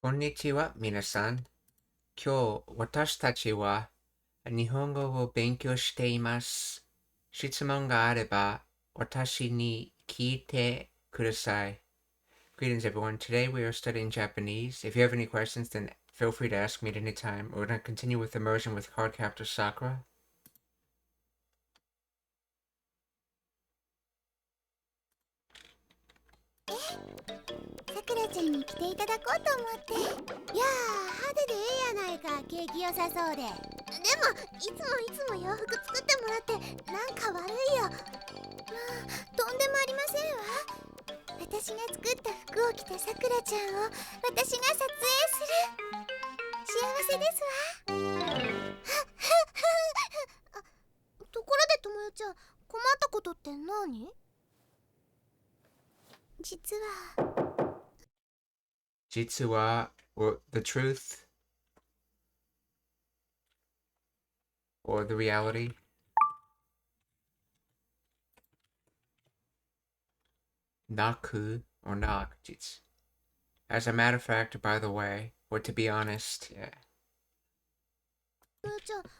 こんにちは、皆さん。今日、私たちは日本語を勉強しています。質問があれば、私に聞いてください。Greetings, everyone. Today we are studying Japanese. If you have any questions, then feel free to ask me at any time. We're going to continue with immersion with Card Captor Sakura. さくらちゃんに来ていただこうと思って。いやー、派手でええやないか、景気良さそうで。でもいつも洋服作ってもらってなんか悪いよ。まあとんでもありませんわ。私が作った服を着たさくらちゃんを私が撮影する。幸せですわ。ところでともよちゃん、困ったことって何？実はor the truth, or the reality. Naku or nak, jitsu. As a matter of fact, by the way, or to be honest, yeah. ともよちゃん、困っ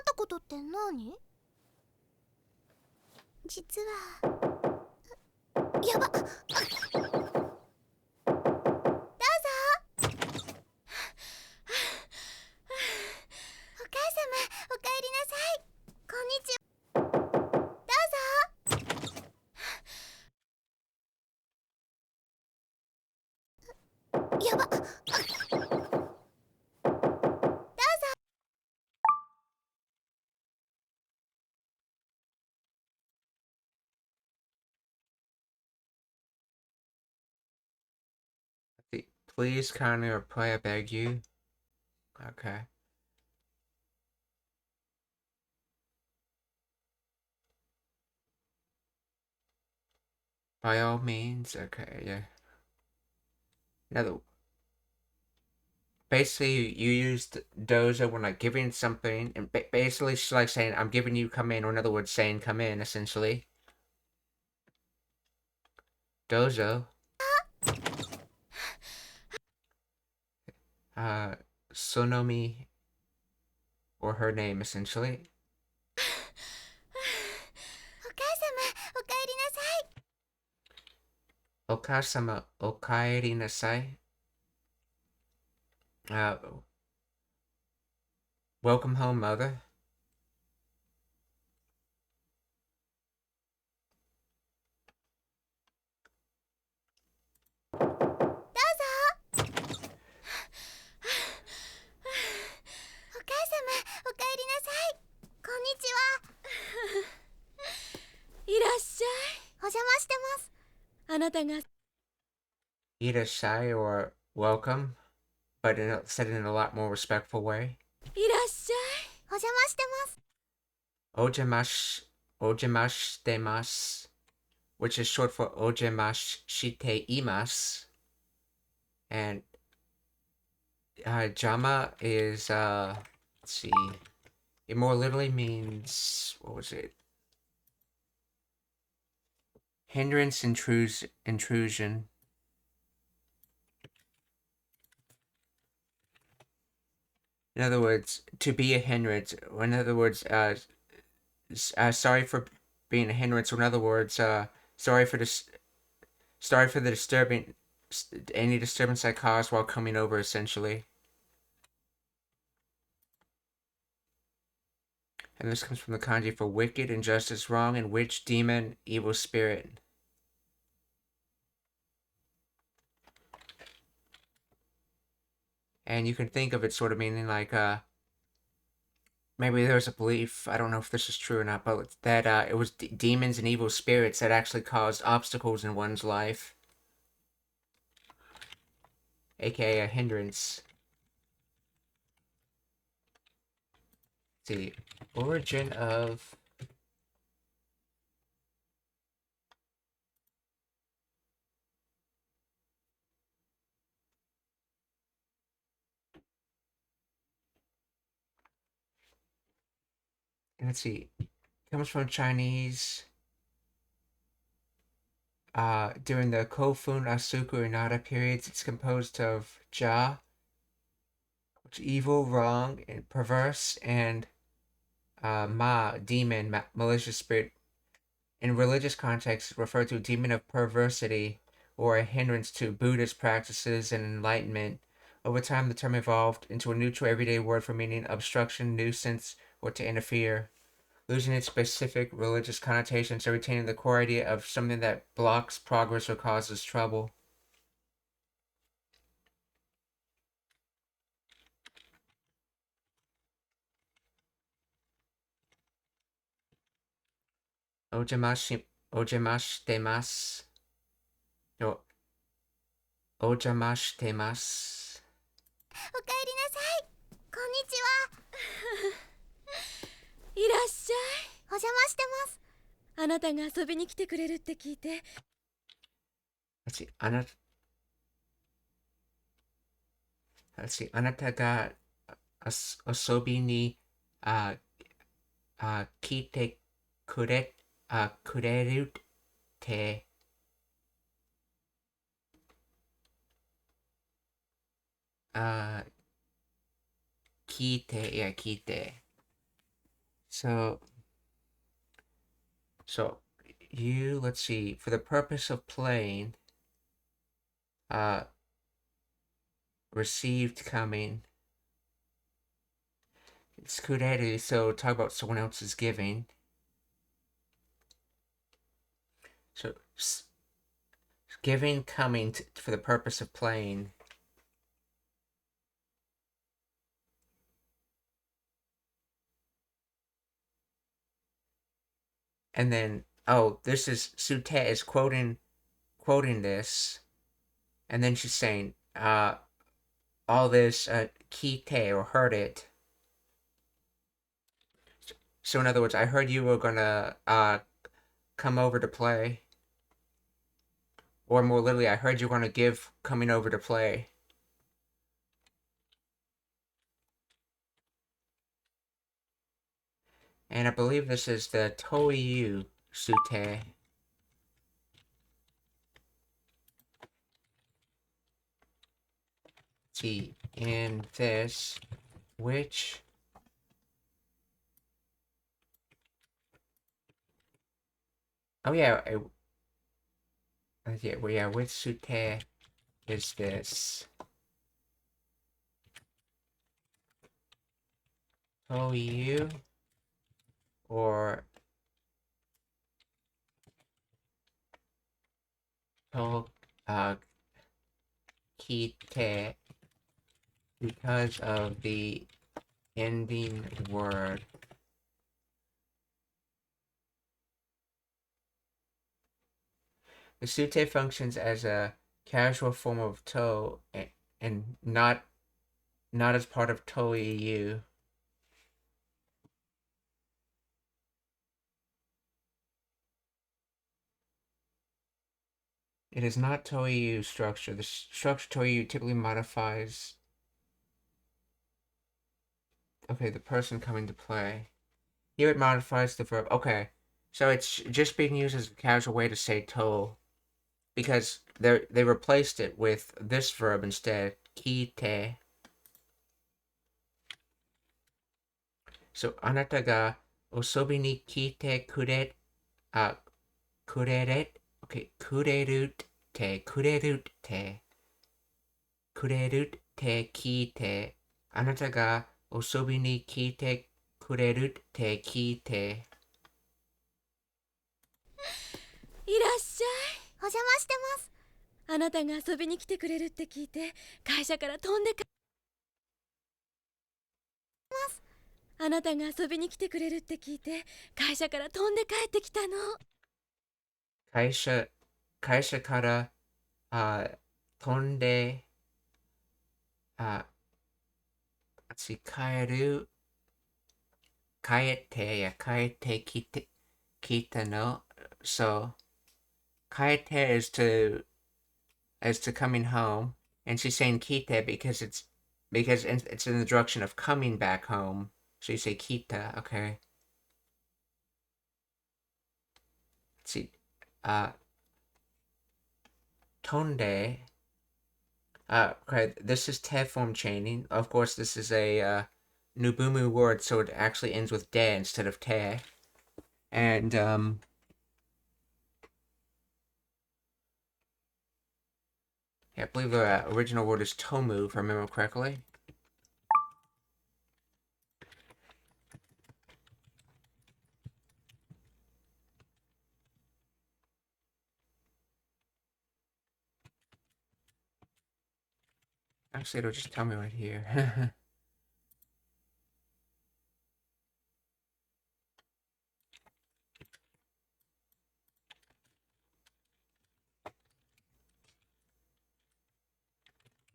たことって何？実はやばっ。どうぞ。お母様、おかえりなさい。こんにちは。どうぞ。やばっ。どうぞ。Please kindly reply, I beg you. Okay. By all means, okay, yeah. Now, basically, you used dozo when like giving something, and basically it's like saying, I'm giving you come in, or in other words, saying come in, essentially. Dozo. Sonomi, or her name, essentially. お母様、おかえりなさい。Okasama, okaeri nasai. Welcome home, mother. どうぞ。お母様、おかえりなさい。こんにちは。いらっしゃい。お邪魔してます。あなたが Irashai, or welcome, but said in a lot more respectful way. いらっしゃい。お邪魔してます。Ojamashitemasu, which is short for ojamashiteimasu. And jama is, let's see, it more literally means, what was it? Hindrance, intrusion. In other words, to be a hindrance, or in other words, sorry for being a hindrance, or in other words, sorry for the disturbing, any disturbance I caused while coming over, essentially. And this comes from the kanji for wicked, injustice, wrong, and witch, demon, evil spirit. And you can think of it sort of meaning like, maybe there's a belief, I don't know if this is true or not, but that it was demons and evil spirits that actually caused obstacles in one's life, aka a hindrance. Let's see, origin of let's see, comes from Chinese. During the Kofun, Asuka, and Nara periods, it's composed of ja, evil, wrong, and perverse, and demon, malicious spirit. In religious contexts, refer to a demon of perversity or a hindrance to Buddhist practices and enlightenment. Over time, the term evolved into a neutral everyday word for meaning obstruction, nuisance, or to interfere, losing its specific religious connotations and retaining the core idea of something that blocks progress or causes trouble. Ojamashitemasu. No, ojamashitemasu. おかえりなさい。こんにちは。いらっしゃい。お邪魔してます。あなたが遊びに来てくれるって聞いて。Let's see, あなたが遊びに来てくれるって聞いて。So you, let's see, for the purpose of playing, received coming. It's kureru, so talk about someone else's giving. So giving coming for the purpose of playing. And then, this is Sute is quoting this, and then she's saying, all this kite or heard it. So in other words, I heard you were gonna come over to play, or more literally, I heard you were gonna give coming over to play. And I believe this is the Toyu Sute. See, in this, which which Sute is this? Toyu or Kite, because of the ending word. The sute functions as a casual form of to and not as part of toiyu. It is not toiyu structure. The structure toiyu typically modifies the person coming to play. Here it modifies the verb. Okay. So it's just being used as a casual way to say to, because they replaced it with this verb instead, kite. So あなたが遊びに来てくれるって聞いて、あなたが遊びに来てくれるって聞いて。いらっしゃい。お邪魔してます。あなたが遊びに来てくれるって聞いて、会社から飛んであなたが遊びに来てくれるって聞いて、会社から飛んで帰ってきたの。会社から飛んで帰ってきたの。So 帰って is to coming home, and she's saying kite because it's in the direction of coming back home. So you say kita, okay. Let's see. Tonde Okay, this is te form chaining. Of course, this is a Nubumu word, so it actually ends with de instead of te. And yeah, I believe the original word is tomu, if I remember correctly. Actually, it'll just tell me right here.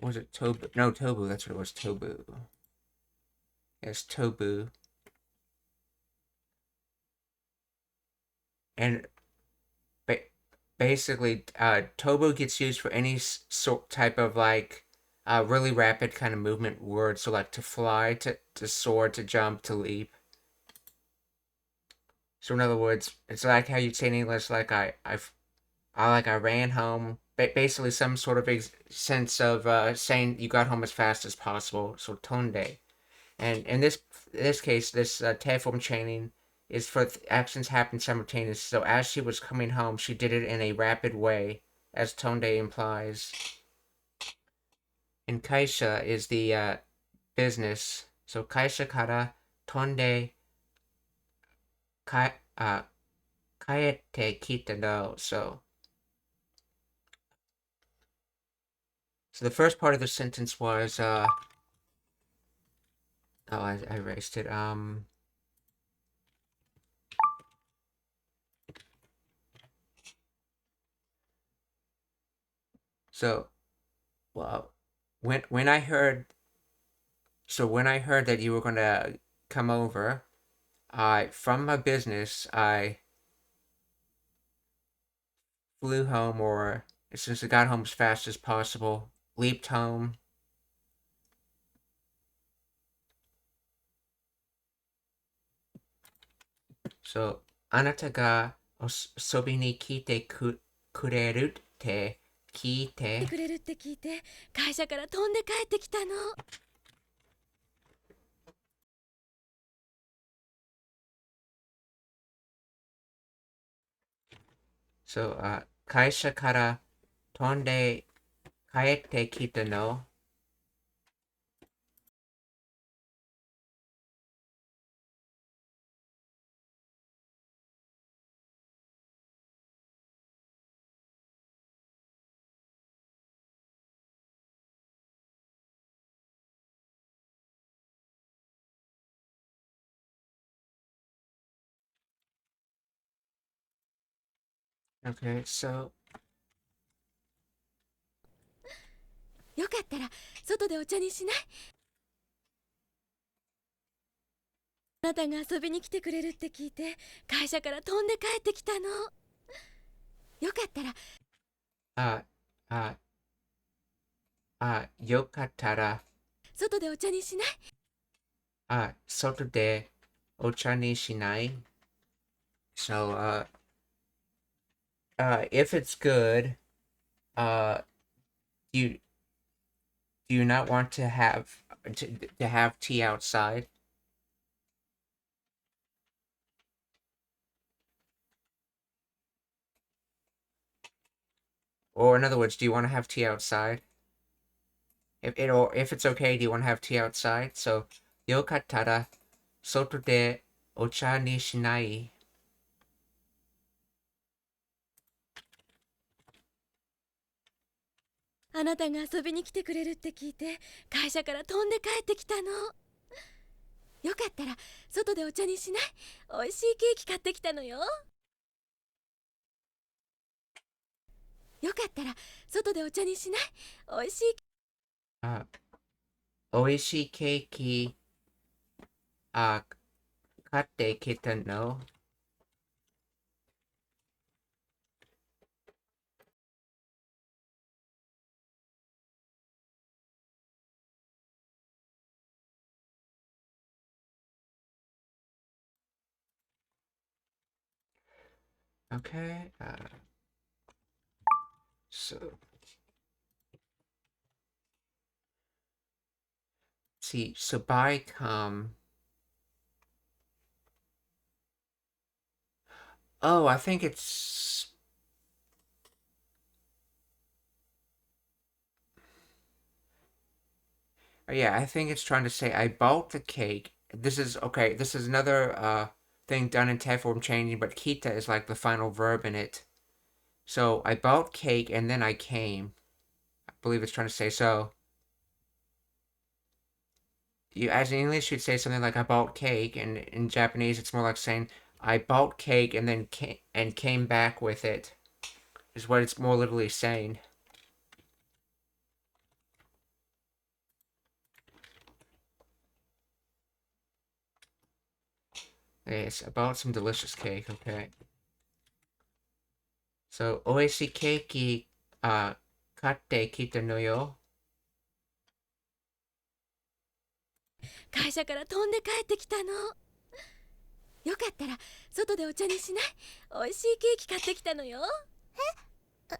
Was it Tobu? No, Tobu, that's what it was, Tobu. Yes, Tobu. And ba basically, Tobu gets used for any sort type of like really rapid kind of movement word. So like to fly, to soar, to jump, to leap. So in other words, it's like how you'd say in English, like I ran home. Basically, some sort of sense of saying you got home as fast as possible. So tonde. And in this case, this te form chaining is for actions happen simultaneously. So as she was coming home, she did it in a rapid way, as tonde implies. And kaisha is the business. So kaisha kara tonde kai kaete kita no. So the first part of the sentence was oh, I erased it. So well, when I heard when I heard that you were gonna come over, from my business, I flew home, or since I got home as fast as possible, leaped home. So, あなたが遊びに来てくれるって聞いて、くれるって聞いて会社から飛んで帰ってきたの。So, 会社から飛んで帰ってきたの。Okay, so よかったら外でお茶にしない？あなたが遊びに来てくれるって聞いて会社から飛んで帰ってきたの。よかったらあ、あ、よかったら、外でお茶にしない？外でお茶にしない？ So, if it's good, uh, you do you not want to have tea outside? Or in other words, do you want to have tea outside? If it's okay, do you want to have tea outside? So, よかったら外でお茶にしない？あなたが遊びに来てくれるって聞いて会社から飛んで帰ってきたの。よかったら外でお茶にしない？美味しいケーキ買ってきたのよ。よかったら外でお茶にしない？美味しい。美味しいケーキ、買ってきたの？ Okay, so see, so by oh, I think it's yeah, I think it's trying to say I bought the cake. This is okay, this is another thing done in type form changing, but kita is like the final verb in it. So I bought cake and then I came. I believe it's trying to say so. You as in English you'd say something like I bought cake, and in Japanese it's more like saying I bought cake and then came back with it. Is what it's more literally saying. It's about some delicious cake, okay. So, 美味しいケーキ、買ってきたのよ。会社から飛んで帰ってきたの。よかったら外でお茶にしない？美味しいケーキ買ってきたのよ。ケロ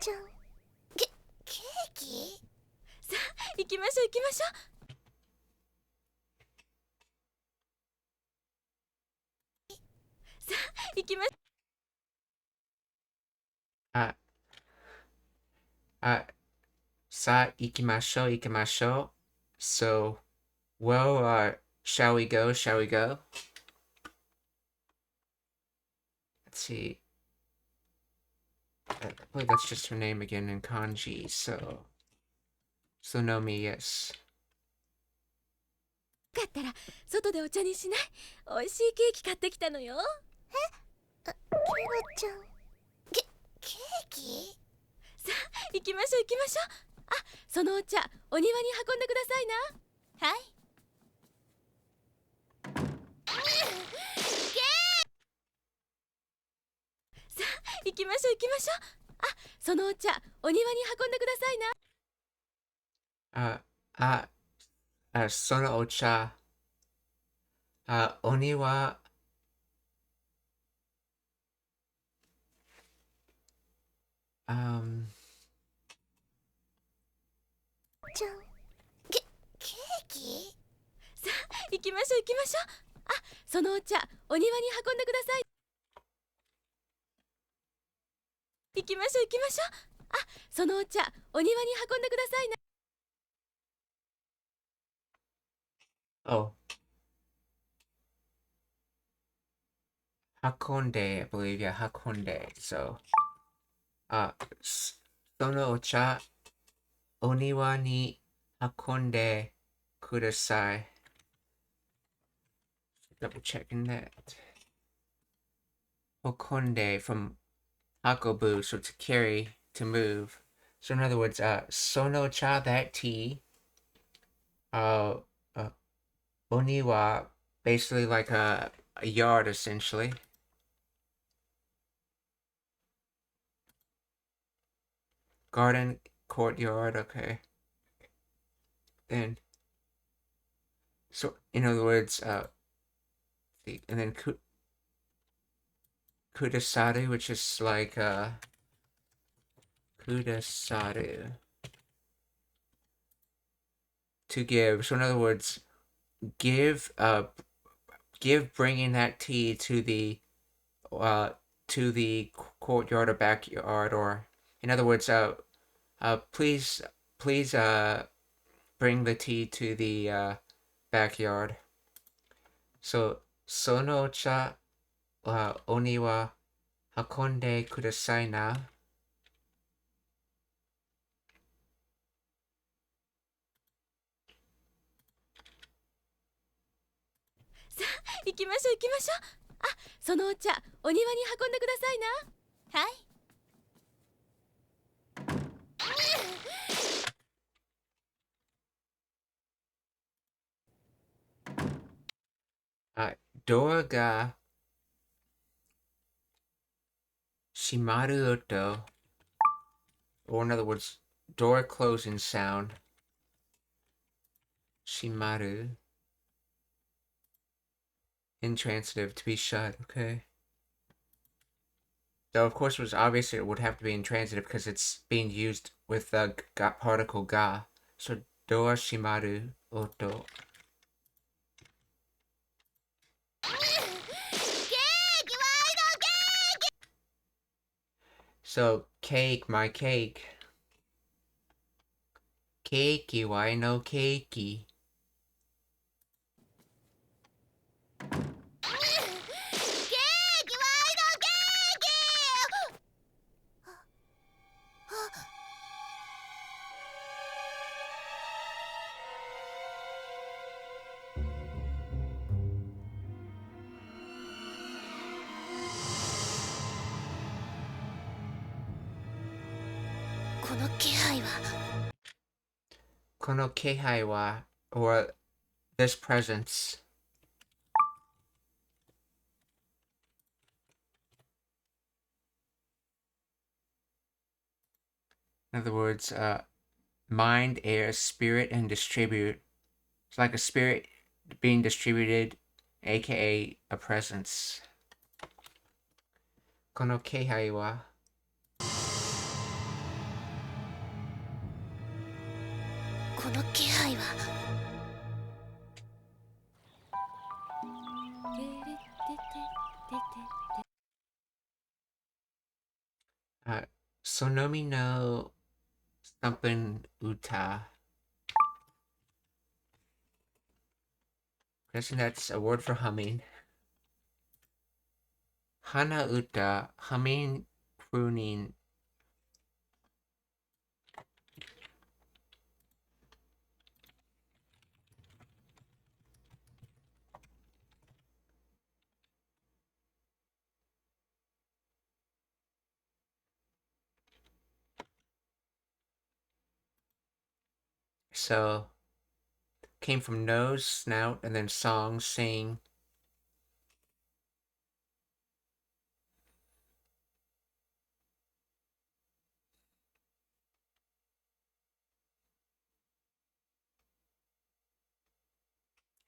ちゃん、ケーキ？さあ行きましょう行きましょう。さあ行きましょう。さあ行きましょう行きましょう。So, well, shall we go? Shall we go? Let's see. I believe that's just her name again in kanji, so no me, yes. よかったら外でお茶にしない？美味しいケーキ買ってきたのよ。ケロちゃん、ケーキ？さあ行きましょう行きましょう。あ、そのお茶お庭に運んでくださいな。はい。さあ行きましょう行きましょう。あ、そのお茶お庭に運んでくださいな。そのお茶、お庭、ちゃん、ケーキ？さあ行きましょう行きましょう。あ、そのお茶お庭に運んでください。行きましょう行きましょう。あ、そのお茶お庭に運んでくださいな。oh, Hakonde, I believe, yeah, Hakonde. So, そのお茶、お庭に運んでください。Double checking that. Hakonde from hakobu, so to carry, to move. So in other words, sono cha, that tea. Oniwa, basically like a yard essentially. Garden, courtyard, okay. Then, so in other words, and then kudasaru, which is like kudasaru, to give. So in other words, give bringing that tea to the courtyard or backyard, or in other words, please bring the tea to the backyard. So, そのお茶はお庭運んでくださいな。さあ行きましょう行きましょう。あ、そのお茶お庭に運んでくださいな。はい。ドアが閉まる音, or in other words, door closing sound. 閉まる. Intransitive, to be shut, okay? Though, of course, it was obvious it would have to be intransitive because it's being used with the particle ga. So, door shimaru. 音。So, cake, my cake. Cakey, why no cakey? Kono kehai wa, or this presence. In other words, mind, air, spirit, and distribute. It's like a spirit being distributed, aka a presence. Kono kehai wa. Sonomi no something uta. Guessing that's a word for humming. Hana uta, humming, crooning. So, came from nose, snout, and then song, sing.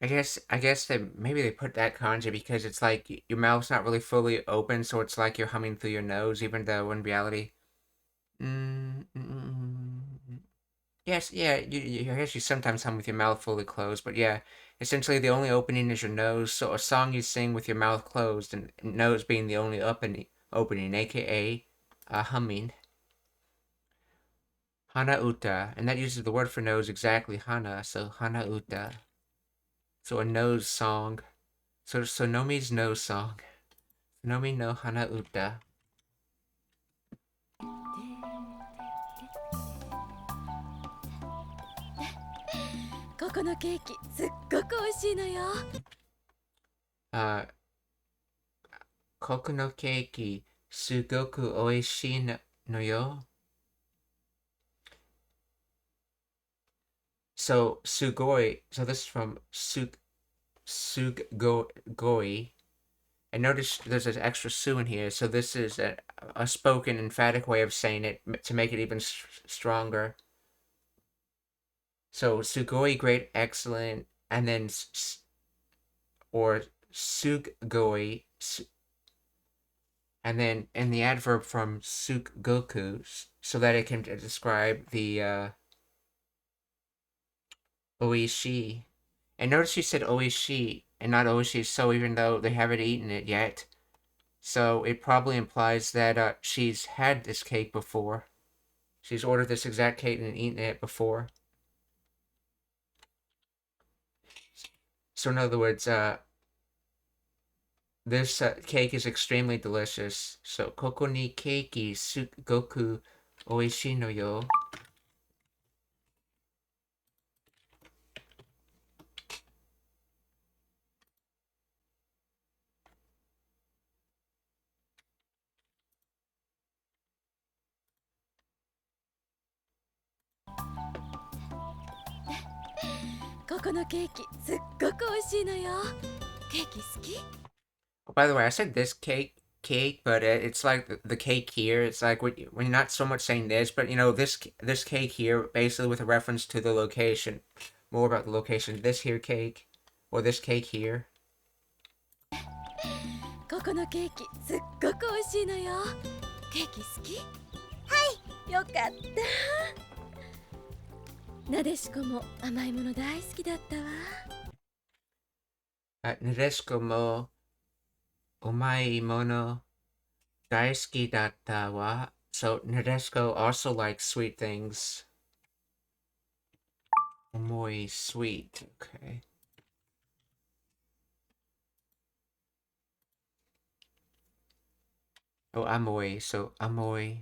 I guess that maybe they put that kanji because it's like your mouth's not really fully open, so it's like you're humming through your nose, even though in reality, yes, yeah, I guess you sometimes hum with your mouth fully closed, but yeah, essentially the only opening is your nose. So a song you sing with your mouth closed and nose being the only opening, aka humming. Hana uta, and that uses the word for nose exactly, hana, so hana uta. So a nose song. So Nomi's nose song. Nomi no hana uta. ここのケーキすっごく美味しいのよ。ここのケーキすごく美味しいのよ。So sugoi. So this is from sugoi. And notice there's an extra su in here. So this is a spoken emphatic way of saying it to make it even stronger. So sugoi, great, excellent, and then or sugoi, and then in the adverb from sugoku, so that it can describe the oishi. And notice she said oishi and not oishi so, even though they haven't eaten it yet. So it probably implies that she's had this cake before. She's ordered this exact cake and eaten it before. So in other words, this cake is extremely delicious. So, koko ni keiki sugoku oishi no yo. By the way, I said this cake, but it's like the cake here. It's like when you're not so much saying this, but you know this cake here, basically with a reference to the location. More about the location. This here cake, or this cake here. ここのケーキすっごく美味しいのよ。ケーキ好き？はい、よかった。なでしこも甘いもの大好きだったわ。なでしこも甘いもの大好きだったわ. So Nadeshiko also likes sweet things. Omoi, sweet. Okay. Oh, amoi. So amoi.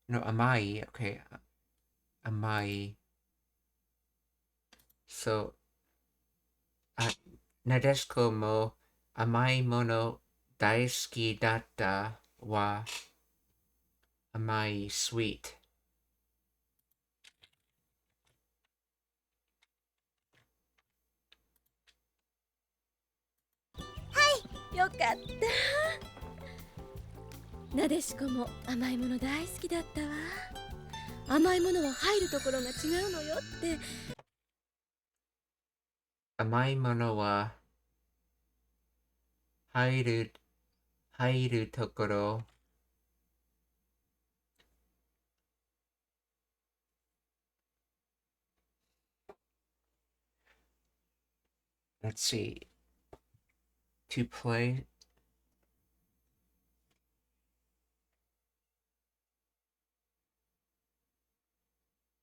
No, amai. Okay. Amai. So, Nadeshiko mo amai mono daisuki datta wa amai, sweet. よかった。なでしこも甘いもの大好きだったわ。甘いものは入るところが違うのよって。甘いものは入るところ Let's see. To play.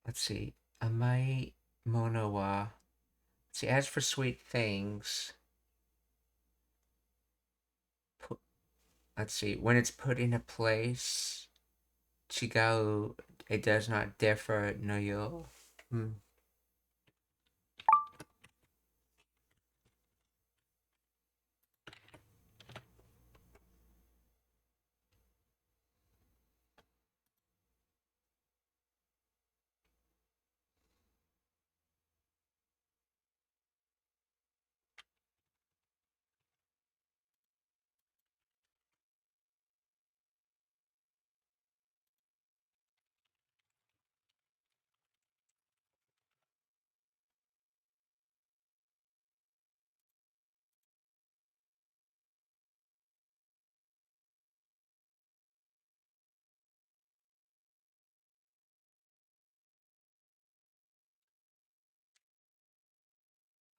Let's see. Amai mono wa. See, as for sweet things, let's see. When it's put in a place, chigau, it does not differ no yo.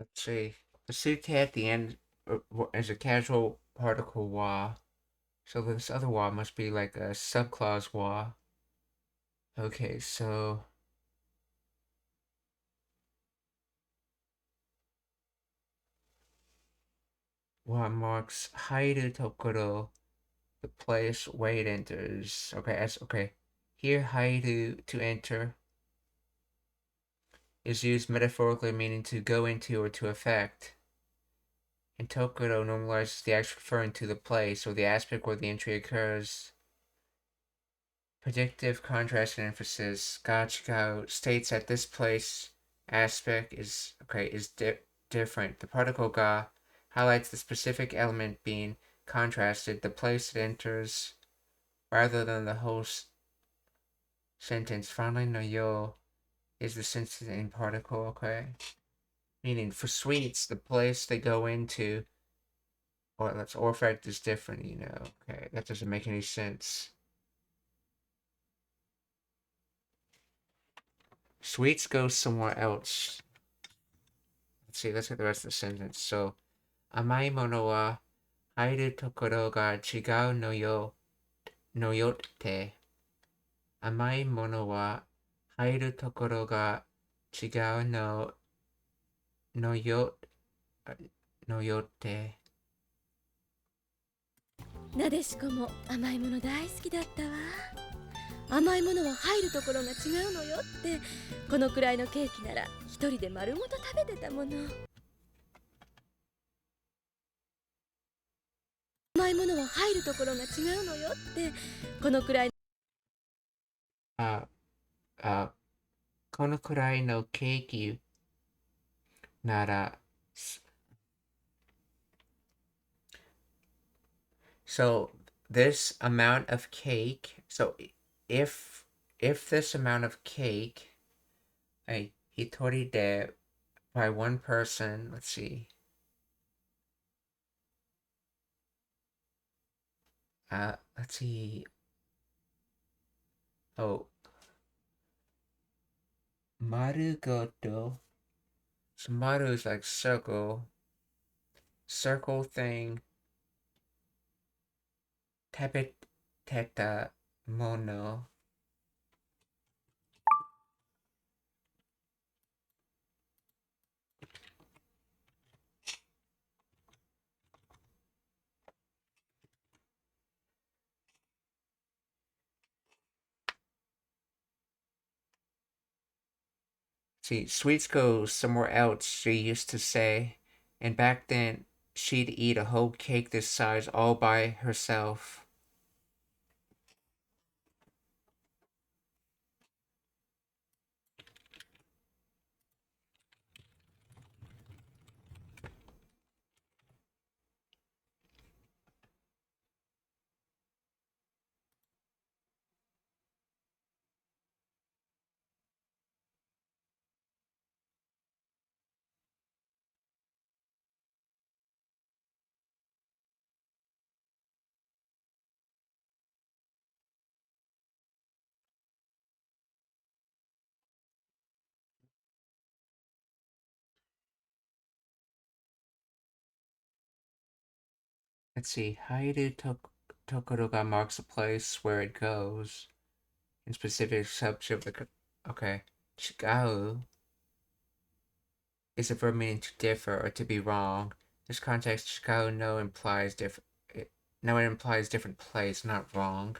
Let's see. The suit at the end is a casual particle wa. So this other wa must be like a subclause wa. Okay, so wa marks hairu tokoro, the place where it enters. Okay, okay. Here hairu, to enter, is used metaphorically meaning to go into or to affect. And tokoro normalizes the action referring to the place or the aspect where the entry occurs. Predictive contrast and emphasis. Gachigao states that this place aspect is different. The particle ga highlights the specific element being contrasted, the place it enters, rather than the whole sentence. Finally, no yo is the sentence in particle. Okay, meaning for sweets, the place they go into, or that's or effect is different. Okay, that doesn't make any sense. Sweets go somewhere else. Let's see, let's get the rest of the sentence. So, amai mono wa hairu tokoro ga chigau no yotte. Amai mono wa hairu tokoro ga chigau no yotte. なでしこも甘いもの大好きだったわ。甘いものは入るところが違うのよって。このくらいのケーキなら一人で丸ごと食べてたもの。甘いものは入るところが違うのよって。このくらい。このくらいのケーキなら So this amount of cake, so if this amount of cake, hitori de by one person, let's see. Let's see. Oh. Marugoto. So maru is like circle. Circle thing. Tabeteta mono. See, sweets go somewhere else, she used to say. And back then, she'd eat a whole cake this size all by herself. Let's see, Haidu Tokoroga marks a place where it goes. In specific subject of the... Okay. Chigao is a verb meaning to differ or to be wrong. This context, chigao no implies different... No, it implies different place, not wrong.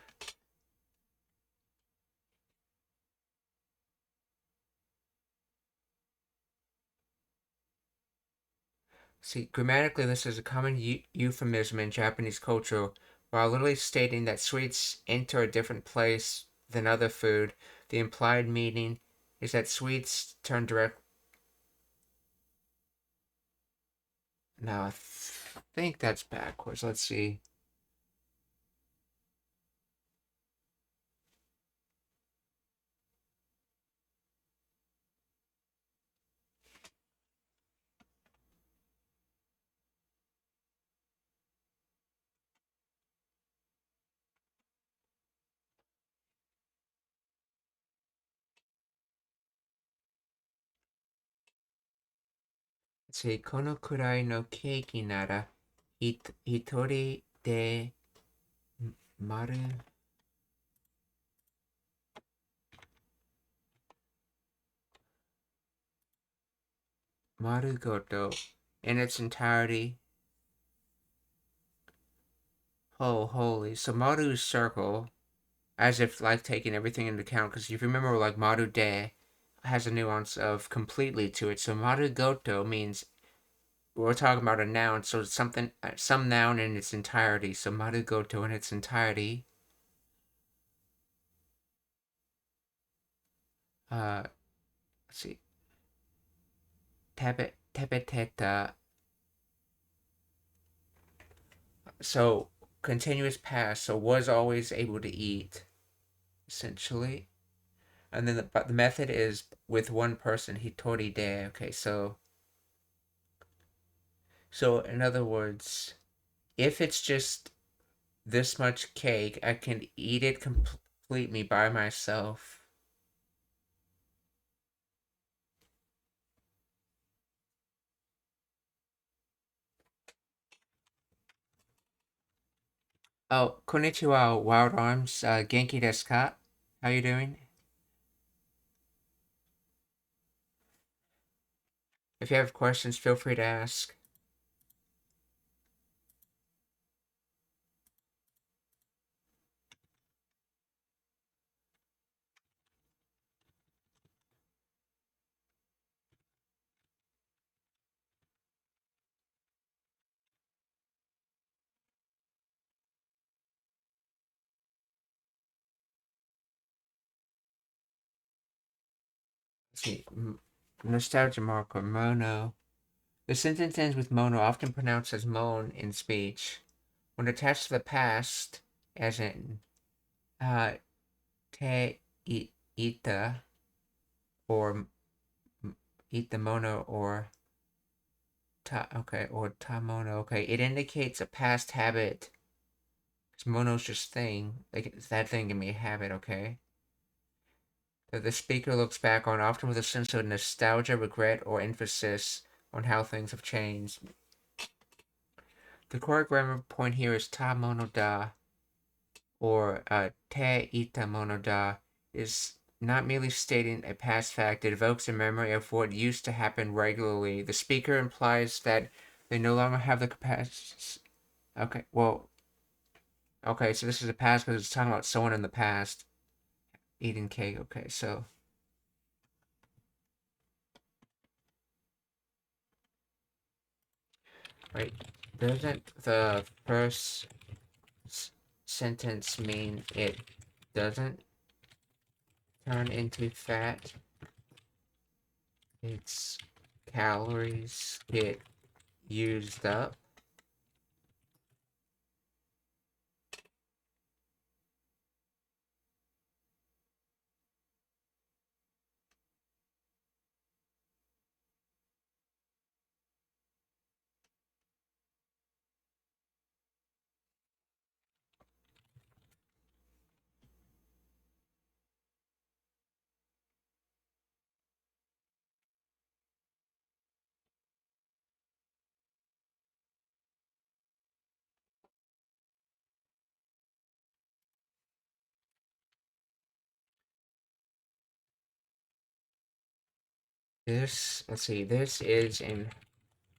See, grammatically, this is a common euphemism in Japanese culture, while literally stating that sweets enter a different place than other food. The implied meaning is that sweets turn direct. Now, I think that's backwards. Let's see. Let's see. このくらいのケーキなら、一人で丸ごと in its entirety. Oh, holy. So maru is circle, as if like taking everything into account, because if you remember, like maru de has a nuance of completely to it. So maru goto means we're talking about a noun, so it's something, some noun in its entirety. So maru goto in its entirety. Let's see. Tebeteta. So continuous past. So was always able to eat, essentially. And then the method is with one person, hitori de. Okay, so in other words, if it's just this much cake, I can eat it completely by myself. Oh, konnichiwa, Wild Arms. Genki desu ka? How you doing? If you have questions, feel free to ask. Let's see. Nostalgia marker, mono. The sentence ends with mono, often pronounced as moan in speech. When attached to the past, as in te ita, or ita mono, or ta mono, okay, it indicates a past habit. Because mono's just thing, like that thing can be a habit, okay? that the speaker looks back on, often with a sense of nostalgia, regret, or emphasis on how things have changed. The correct grammar point here is ta mono da, or te ita mono da, is not merely stating a past fact, it evokes a memory of what used to happen regularly. The speaker implies that they no longer have the capacity. Okay, well, okay, so this is the past because it's talking about someone in the past eating cake. Okay, so. Right, doesn't the first sentence mean it doesn't turn into fat? Its calories get used up. This, let's see, this is in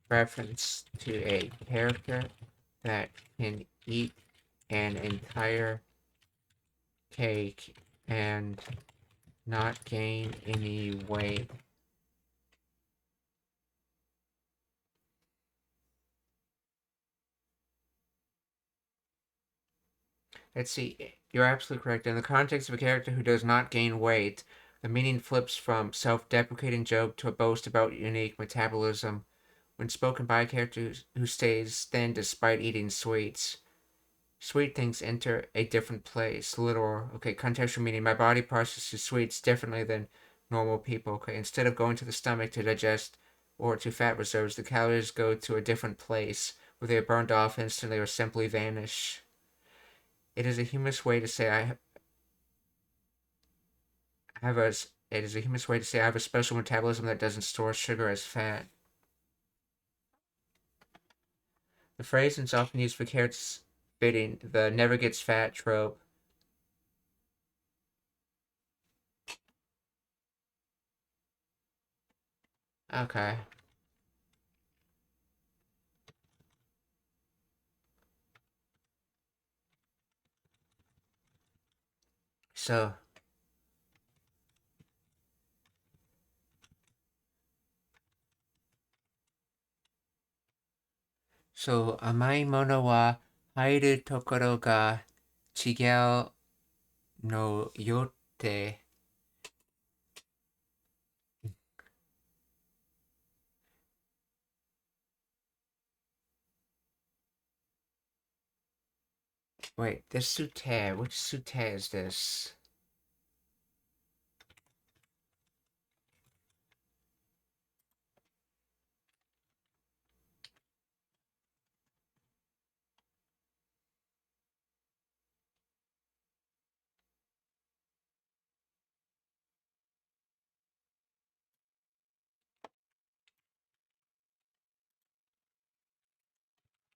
reference to a character that can eat an entire cake and not gain any weight. Let's see, you're absolutely correct. In the context of a character who does not gain weight, the meaning flips from self-deprecating joke to a boast about unique metabolism when spoken by a character who stays thin despite eating sweets. Sweet things enter a different place. Literal, okay, contextual meaning. My body processes sweets differently than normal people, okay? Instead of going to the stomach to digest or to fat reserves, the calories go to a different place where they are burned off instantly or simply vanish. It is a humorous way to say I have a it is a humorous way to say I have a special metabolism that doesn't store sugar as fat. The phrase is often used for characters fitting the never gets fat trope. Okay. So,甘いものは入るところが違うのよって。Wait, this sute, which sute is this?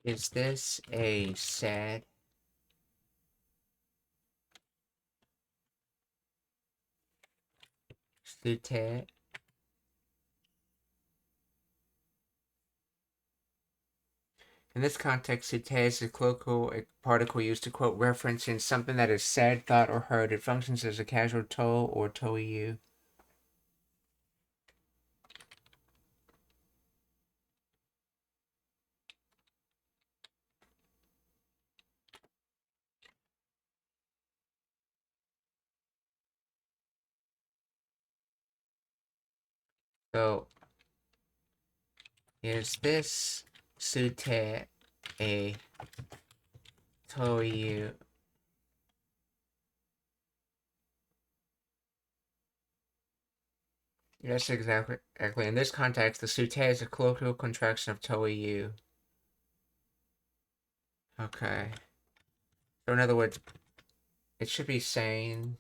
Is this a sad sute? In this context, sute is a colloquial particle used to quote referencing something that is said, thought, or heard. It functions as a casual to or toiyu. So, is this sute a toiyu? Yes, exactly. In this context, the sute is a colloquial contraction of toiyu. Okay. So in other words, it should be saying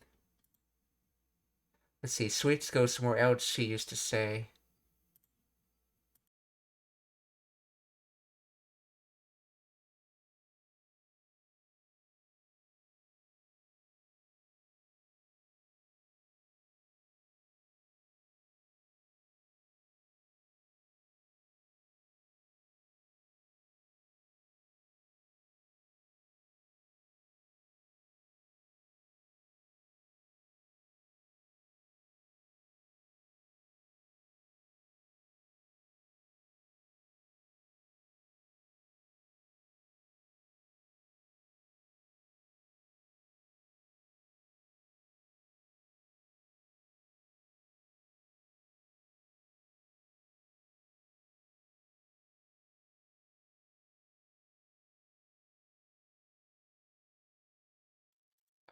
let's see, sweets go somewhere else, she used to say.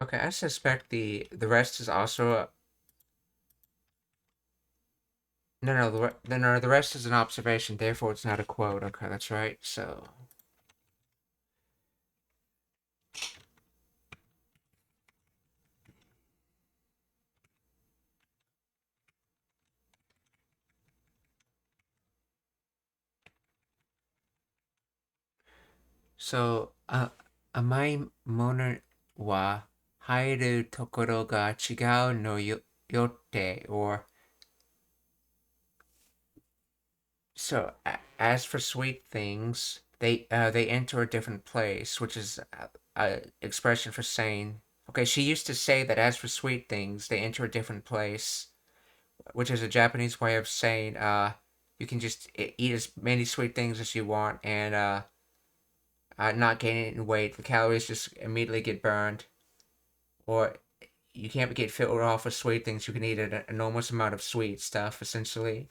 Okay, I suspect the rest is also no, the rest is an observation, therefore it's not a quote. Okay, that's right. So amai mono wa hairu tokoro ga chigau no yotte, or so as for sweet things, they enter a different place, which is a expression for saying. Okay, she used to say that as for sweet things, they enter a different place, which is a Japanese way of saying you can just eat as many sweet things as you want and not gain any weight. The calories just immediately get burned, or you can't get filled off with sweet things. You can eat an enormous amount of sweet stuff, essentially.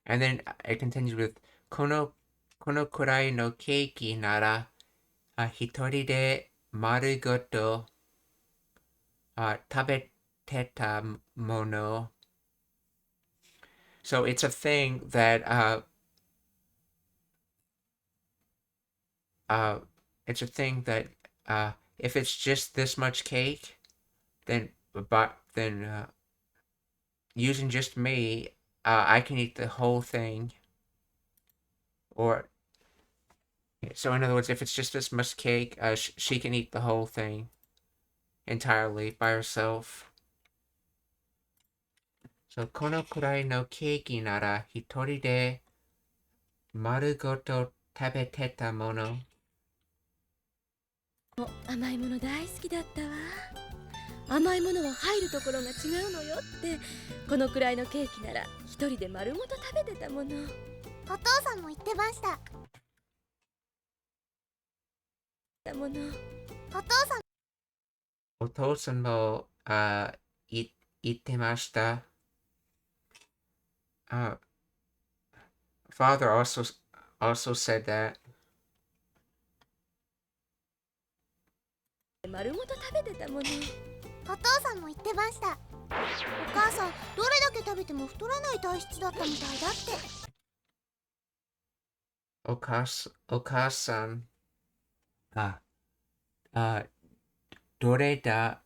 And then it continues with kono kurai no keiki nara hitori de marugoto tabeteta mono. So it's a thing that it's a thing that if it's just this much cake, then using just me, I can eat the whole thing. Or so in other words, if it's just this much cake, she can eat the whole thing entirely by herself. So kono kurai no keiki nara hitori de marugoto tabeteta mono. 甘いもの大好きだったわ。甘いものは入るところが違うのよって、このくらいのケーキなら一人で丸ごと食べてたもの。お父さんも言ってました。もの。お父さんも言ってました。Father also said that. 丸ごと食べてたもの。お父さんも言ってました。お母さんどれだけ食べても太らない体質だったみたいだって。お母さんどれだ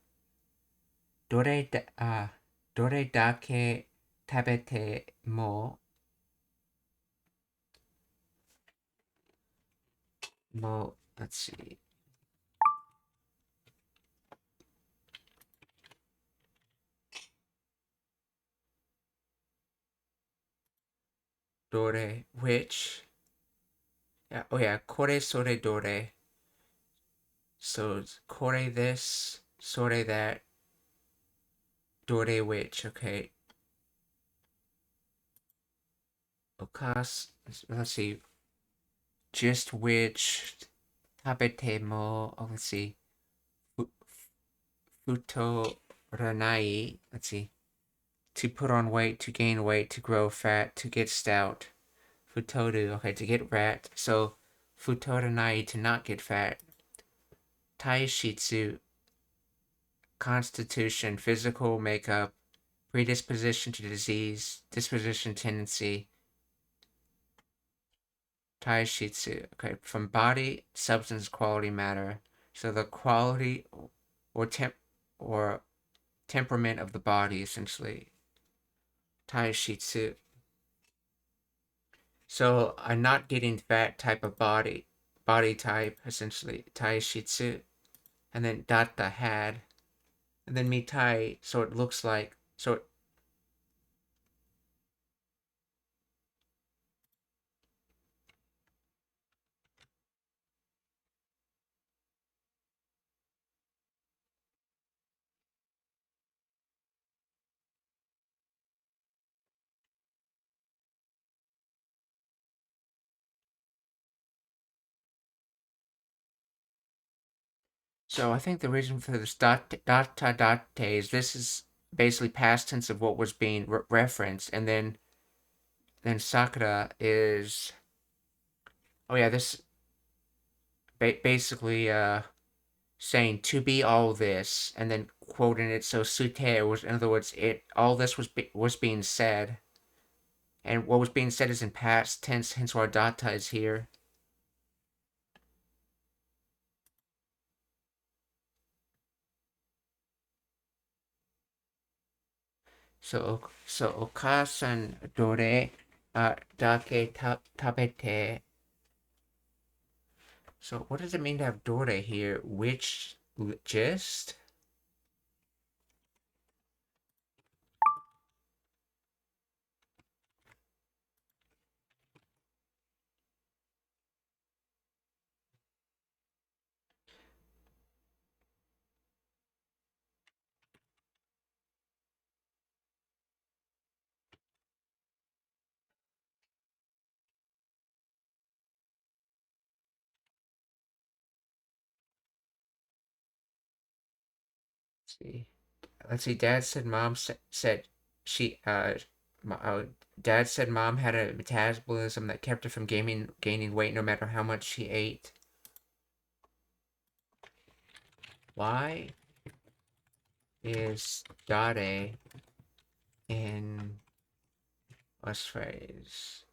け食べてもlet's see. どれ which oh yeah これそれどれ so これthis それ that どれ which okay お母さん let's see just which 食べても let's see 太らない let's see to put on weight, to gain weight, to grow fat, to get stout. Futoru, okay, to get rat. So, futoranai, to not get fat. Taishitsu, constitution, physical makeup, predisposition to disease, disposition tendency. Taishitsu, okay, from body, substance, quality, matter. So the quality or temperament of the body, essentially. Taishitsu. So I'm not getting fat type of body type, essentially. Taishitsu. And then datta had. And then mitai, so it looks like, So I think the reason for this data is this is basically past tense of what was being referenced, and then Sakura is, oh yeah, this basically saying to be all this, and then quoting it. So sute was, in other words, it all this was being said, and what was being said is in past tense, hence why data is here. So okasan dore dake tabete. So what does it mean to have dore here? Which just? Let's see. Dad said mom said she Dad said mom had a metabolism that kept her from gaining weight no matter how much she ate. Why is dare in what's phrase?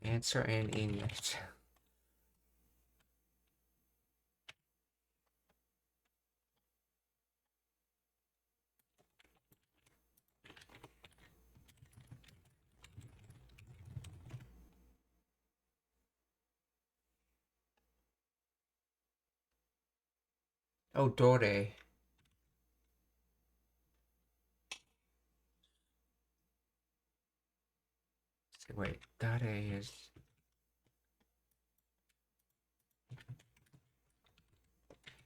Answer in English. Oh, dore. Wait, dare is.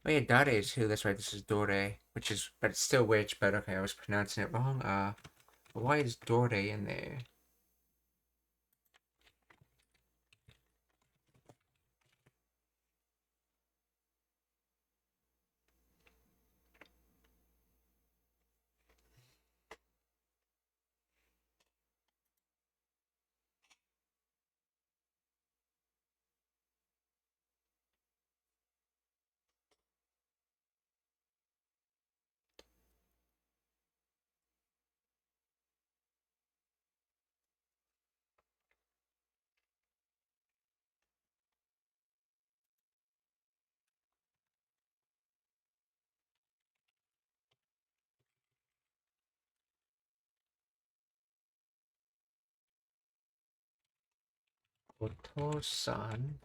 Oh yeah, dare is who? That's right. This is dore, which is, but it's still which. But okay, I was pronouncing it wrong. Why is dore in there? Otosan.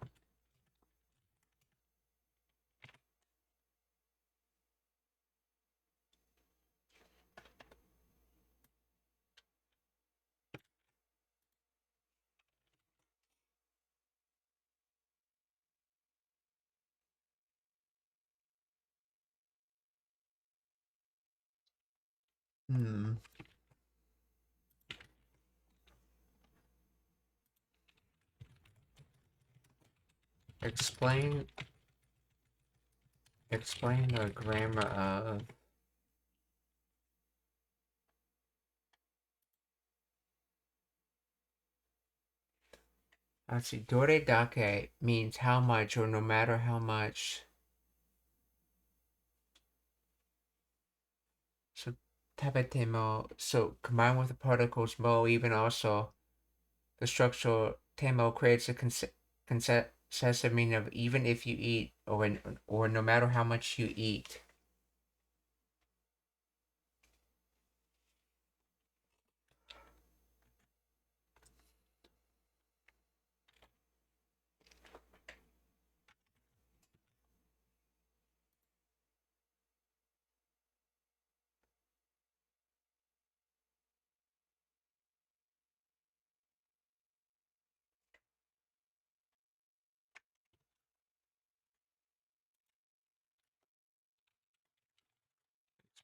Hmm. Explain the grammar of. Let's see. Dore dake means how much or no matter how much. So tabete mo. So combined with the particles mo, even also The structural temo creates a concessive meaning of even if you eat, or no matter how much you eat.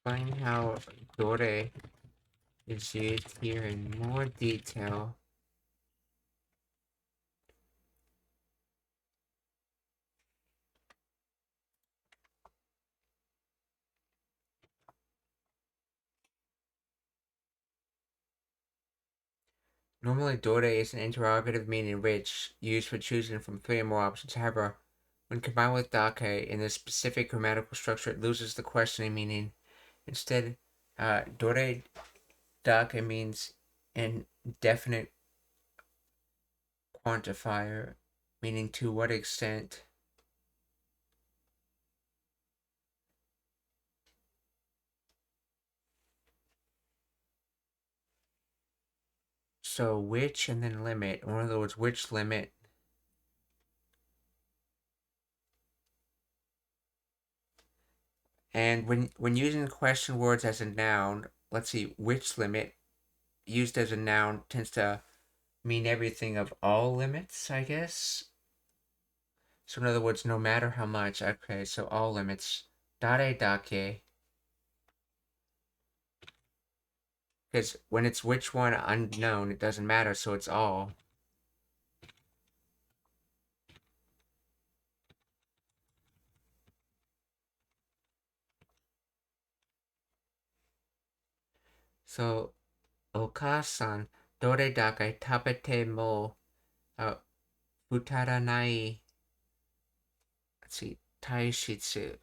Explain how dore is used here in more detail. Normally, dore is an interrogative meaning which, used for choosing from 3 or more options. However, when combined with dake in a specific grammatical structure, it loses the questioning meaning. Instead, dore dake means an definite quantifier, meaning to what extent. So which and then limit, or in other words, which limit. And when using question words as a noun, let's see, which limit used as a noun tends to mean everything of all limits, I guess. So in other words, no matter how much. Okay, so all limits. Dare dake. Because when it's which one unknown, it doesn't matter, so it's all. So, Oka-san, dore dake tabete mo futaranai. Let's see, taishitsu.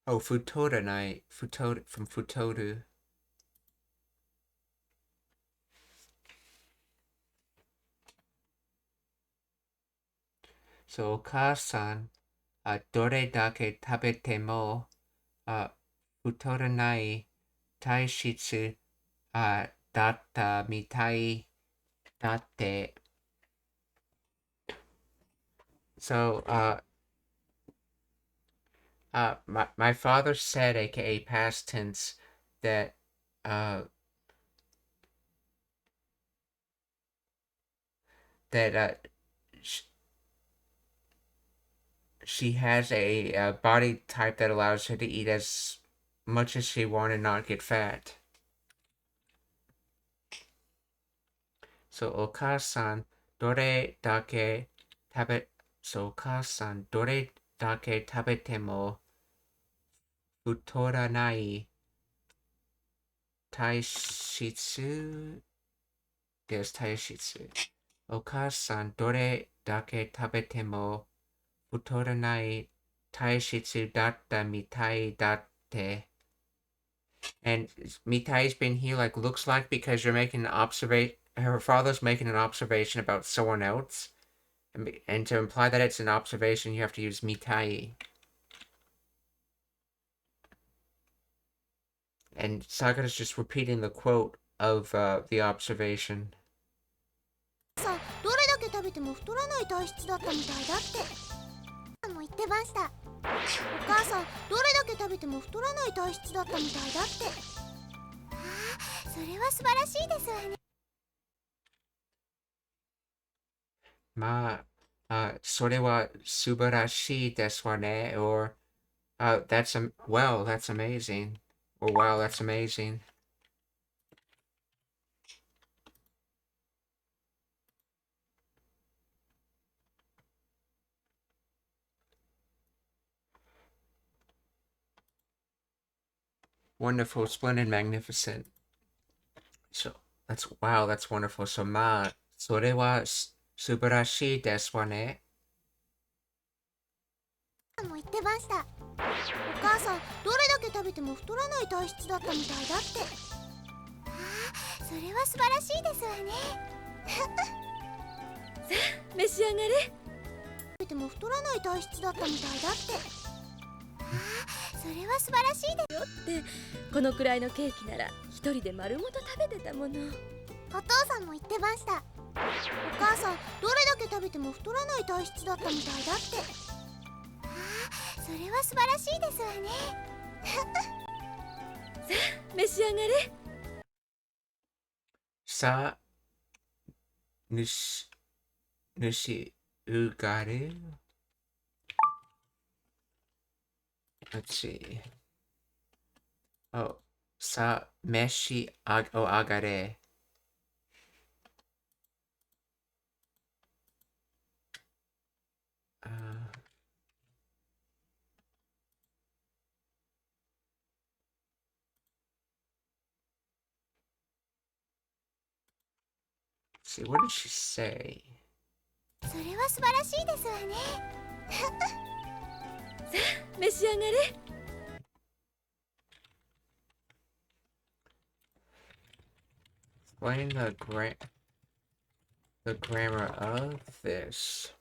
Oh, futoranai. Futoru, from futoru. So, Oka-san, dore dake tabete mo futoranai taishitsu datta mitai datte. So, my father said, aka past tense, that she has a body type that allows her to eat as much as she wants and not get fat. So, Oka-san, dore dake tabete. So, Oka-san, dore dake tabete mo futoranai taishitsu. There's taishitsu. Oka-san, dore dake tabete mo futoranai taishitsu datta mitai datte. And mitai's been here like looks like because you're making an observation. Her father's making an observation about someone else. And to imply that it's an observation, you have to use mitai. And Sakura's just repeating the quote of the observation. さん、どれだけ食べても太らない体質だったみたいだっても言ってました。お母さん、どれだけ食べても太らない体質だったみたいだって。ああ、それは素晴らしいですわね。まあ、それは素晴らしいですわね, or wow, that's amazing, or wow, that's amazing. Wonderful, splendid, magnificent. So that's wow, that's wonderful. So それは素晴らしいですわね。も言ってました。お母さん、どれだけ食べても太らない体質だったみたいだって。ああ、それは素晴らしいですわね。さあ召し上がれ。でも太らない体質だったみたいだって。それは素晴らしいですよってこのくらいのケーキなら一人で丸ごと食べてたもの。お父さんも言ってました。お母さんどれだけ食べても太らない体質だったみたいだって。それは素晴らしいですわね。さあ召し上がれ。さあ、主うがる。Let's see. Oh, sa meshi o agare. See, what did she say? それは素晴らしいですわね。さあ召し上がれ。Explain the grammar of this.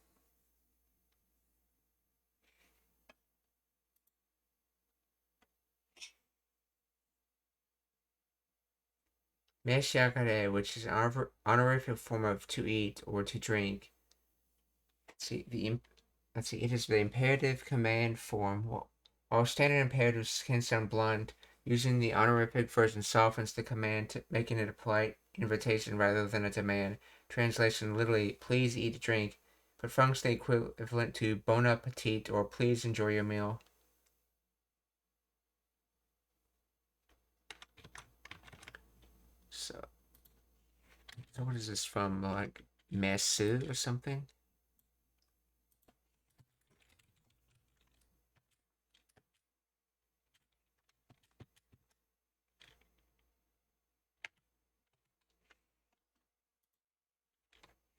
Meshiakare, which is an honorific form of to eat or to drink. Let's see, it is the imperative command form. While standard imperatives can sound blunt, using the honorific version softens the command, making it a polite invitation rather than a demand. Translation literally, please eat, drink, but functionally equivalent to bon appetit or please enjoy your meal. So what is this from? Like Mesu or something?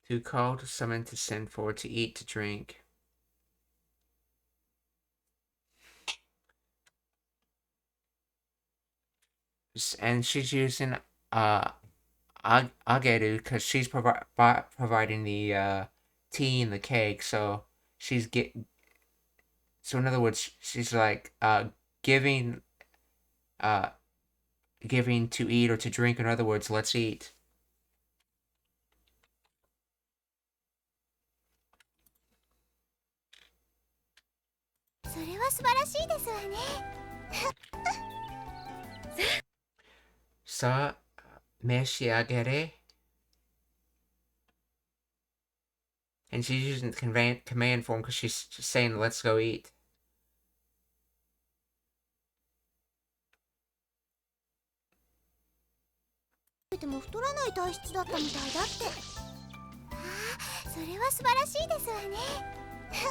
To call, to summon, to send for, to eat, to drink. And she's using ageru because she's providing the tea and the cake. So so in other words, she's like giving giving to eat or to drink. In other words, let's eat. それは素晴らしいですわね。さあ、召し上がれ. And she's using the command form because she's saying, let's go eat. でも太らない体質だったみたいだって。それは素晴らしいですわね。さあ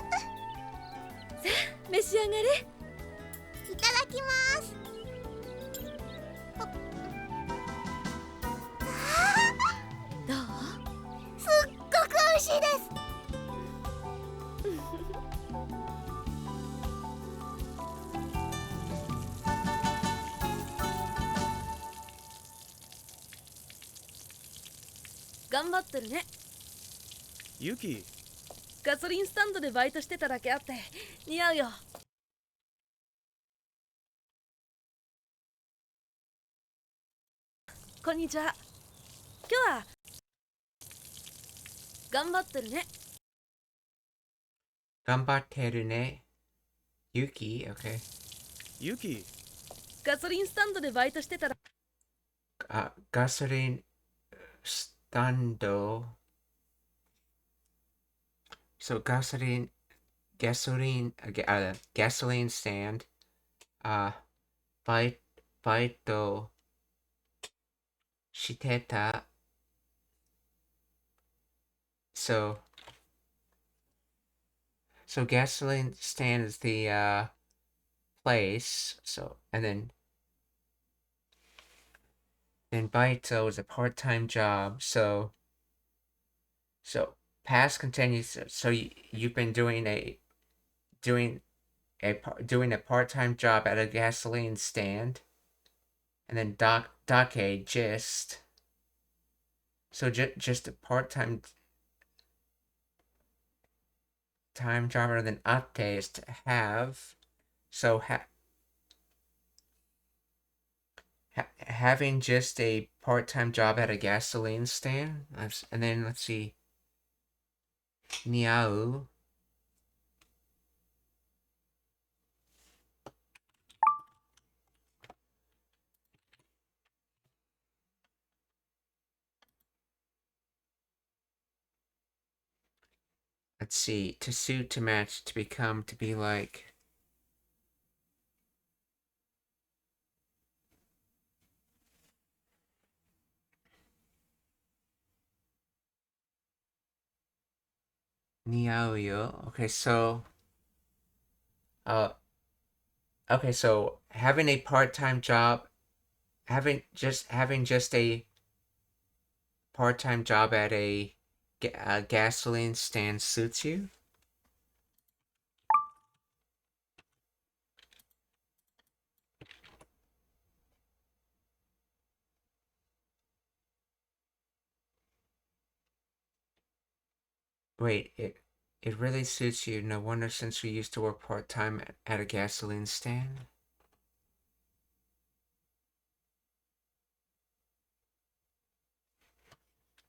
召し上がれ。いただきます。どう？すっごく美味しいです。頑張ってるね。ユキ、ガソリンスタンドでバイトしてただけあって似合うよ。こんにちは。今日は頑張ってるね。頑張ってるね。Yuki, okay. ユキ、ガソリンスタンドでバイトしてたらガソリンスタンド. So gasoline stand. Baito shiteta. So gasoline stand is the place. So and then baito is a part-time job. So past continues. So you've been doing a part-time job at a gasoline stand, and then dake gist. So just a part-time job rather than atte is to have. So having just a part-time job at a gasoline stand. And then let's see. Niau. Let's see. To suit, to match, to become, to be like. Niauyo. Okay, so okay, so having a part-time job, having just a part-time job at a gasoline stand suits you? Wait, it really suits you. No wonder, since you used to work part-time at a gasoline stand.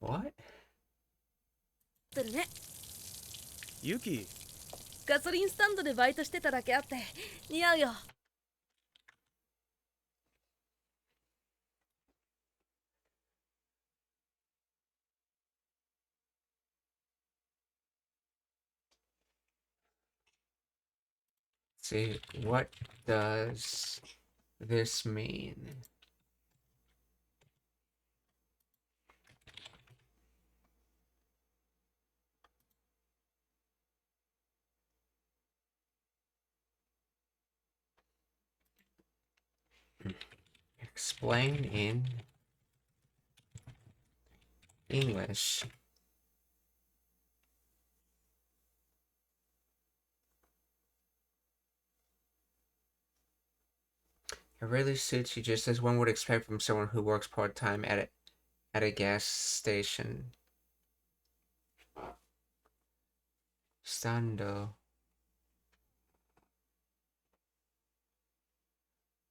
What? てるね。ユキ、ガソリンスタンドでバイトしてただけあって似合うよ。See, what does this mean? Explain in English. It really suits you, just as one would expect from someone who works part-time at a gas station. Stando.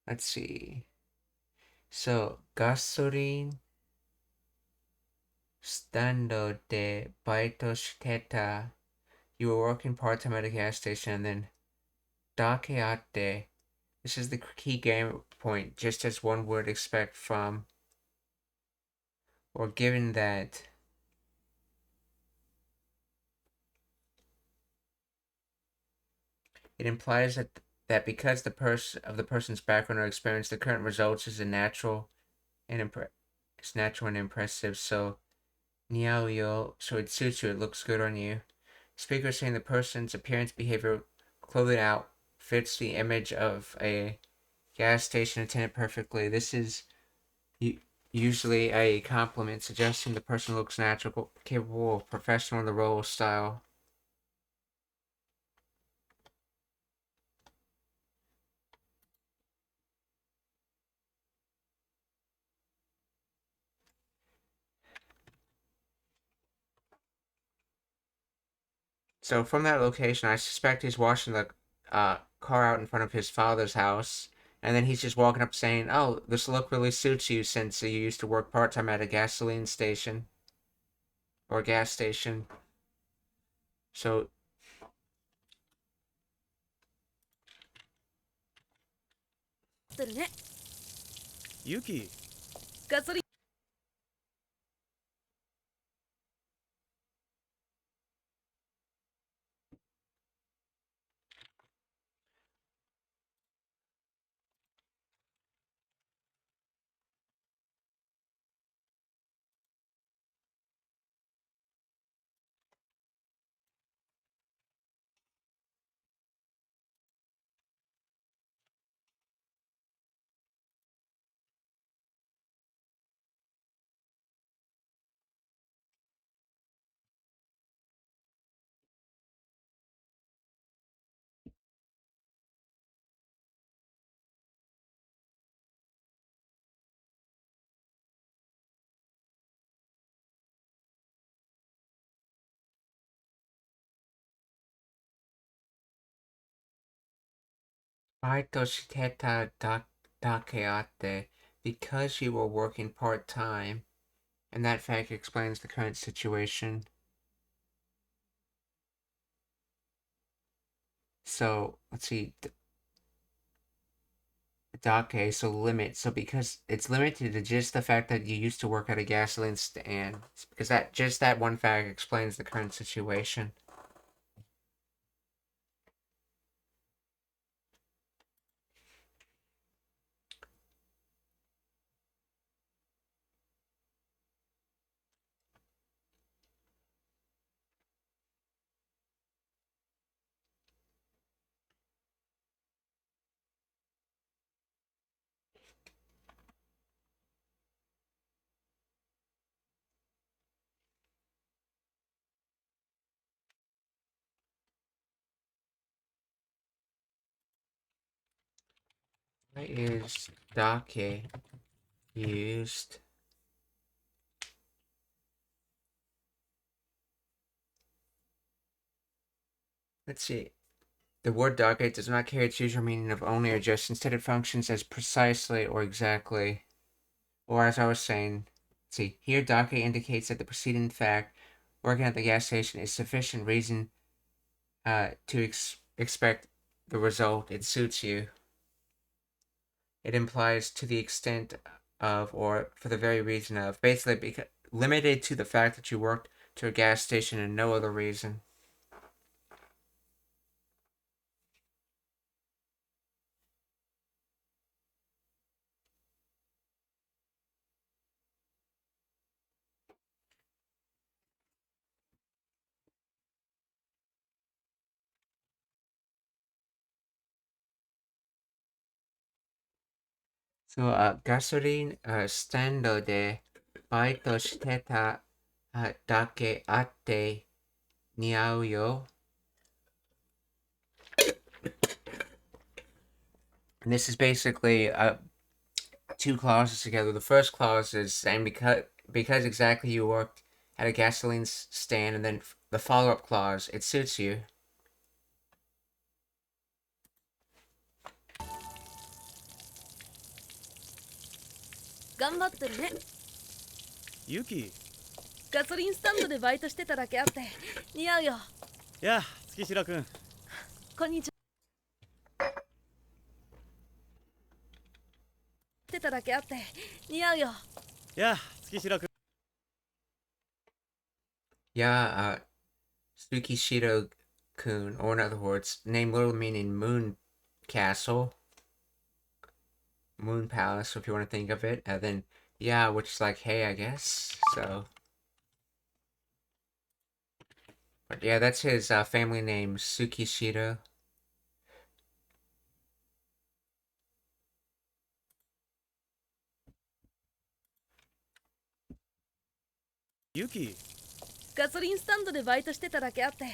Let's see. So, gasoline stando de baito shiteta. You were working part-time at a gas station, and then dakeate. This is the key game point, just as one would expect from, or given that. It implies that because the person's background or experience, the current results is natural and impressive. So niao, so it suits you, it looks good on you. Speaker saying the person's appearance, behavior, clothing out fits the image of a gas station attendant perfectly. This is usually a compliment suggesting the person looks natural, capable, professional in the role style. So from that location, I suspect he's washing the car out in front of his father's house, and then he's just walking up saying, "Oh, this look really suits you since you used to work part-time at a gasoline station or gas station." So てるね。ユキ、ガソリンバイトしてただけあって、because you were working part-time, and that fact explains the current situation. So, let's see, dake, so limit. So because it's limited to just the fact that you used to work at a gasoline stand, because that one fact explains the current situation. Why is dake used? Let's see. The word dake does not carry its usual meaning of only or just. Instead, it functions as precisely or exactly. Or as I was saying, let's see. Here, dake indicates that the preceding fact, working at the gas station, is sufficient reason to expect the result. It suits you. It implies to the extent of, or for the very reason of, basically limited to the fact that you worked to a gas station and no other reason. So, ガソリン、スタンドでバイトしてた、だけあって似合うよ。And this is basically two clauses together. The first clause is saying because exactly you worked at a gasoline stand, and then the follow-up clause, it suits you. 頑張ってるね。ユキ。ガソリンスタンドでバイトしてただけあって似合うよ。やあ、月白くん。こんにちは。してただけあって似合うよ。やあ、月白くん。Yeah, Tsukishiro-kun, or in other words, name literally meaning moon castle, moon palace, if you want to think of it. And then, yeah, which is like, hey, I guess. So, but yeah, that's his family name, Tsukishiro. Yuki. ガソリンスタンドでバイトしてただけあって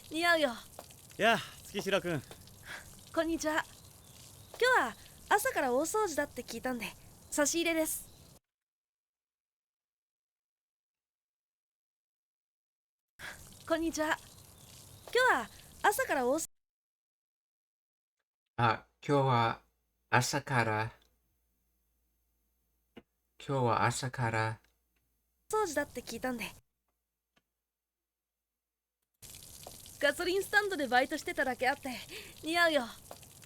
似合うよ。やあ、月白くん。こんにちは。今日は朝から大掃除だって聞いたんで差し入れです。こんにちは。今日は朝から大掃除。今日は朝から、掃除だって聞いたんで。ガソリンスタンドでバイトしてただけあって似合うよ。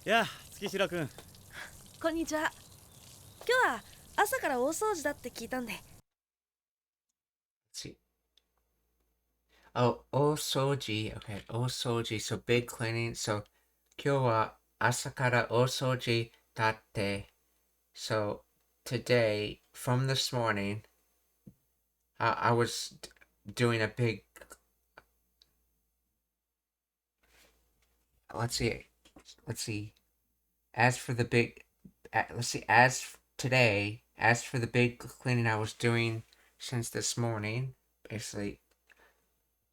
やあ、月白くん。こんにちは。今日は朝から大掃除だって聞いたんで。Let's see. Oh, osoji. Okay, osoji. So big cleaning. So, 今日は朝から大掃除だって. So, today, from this morning, I was doing a big. Let's see. As for the big. Let's see. As for the big cleaning I was doing since this morning, basically.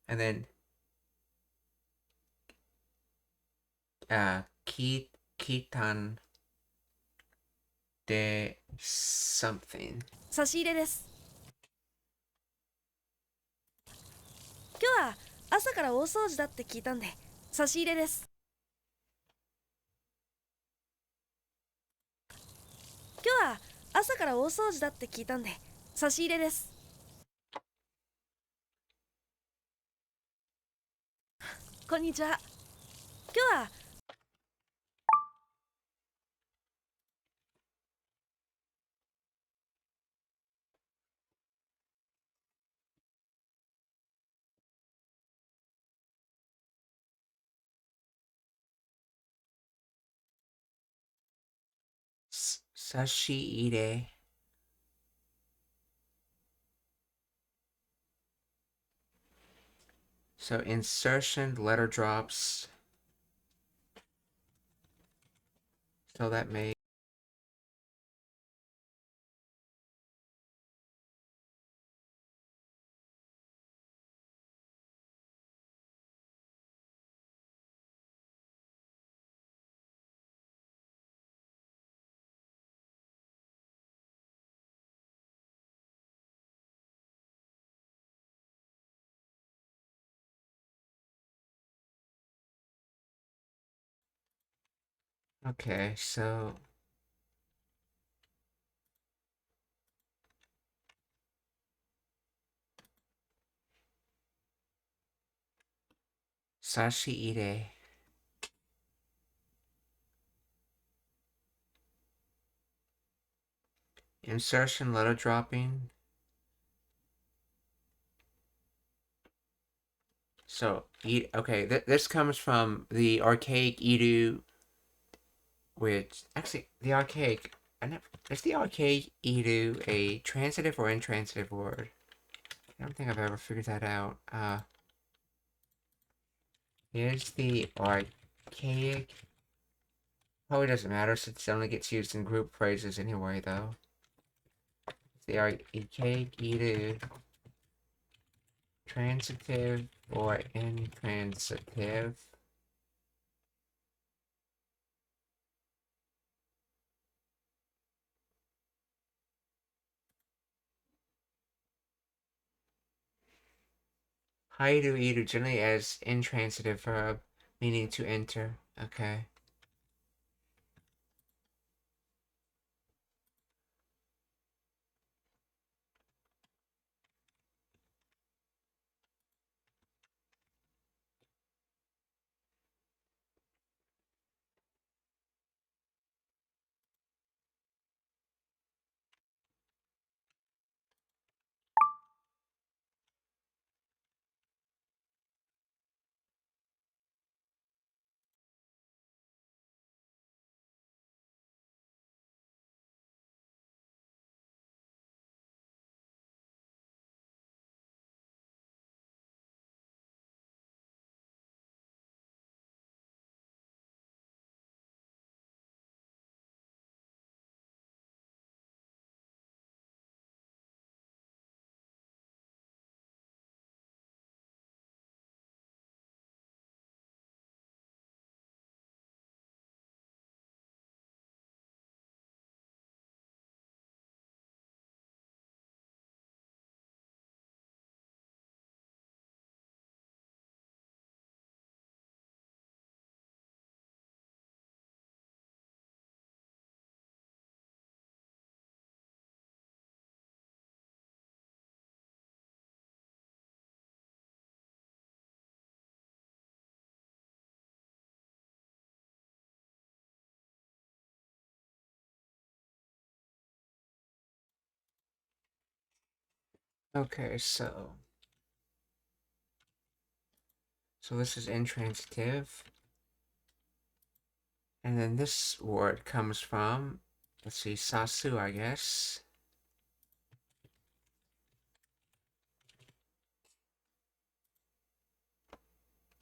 And then, Kitan de something. 差し入れです。今日は朝から大掃除だって聞いたんで差し入れです。朝から大掃除だって聞いたんで差し入れです。こんにちは。今日は差し入れ。So insertion, letter drops. So that may. Okay, so sashiire. Insertion, letter dropping. So, okay, this comes from the archaic Edu, which actually the archaic. Is the archaic Edu a transitive or intransitive word? I don't think I've ever figured that out. Here's the archaic. Probably doesn't matter since it only gets used in group phrases anyway, though. The archaic Edu. Transitive or intransitive. Haidu iru generally as intransitive verb, meaning to enter. Okay. Okay, so this is intransitive. And then this word comes from, let's see, sasu, I guess.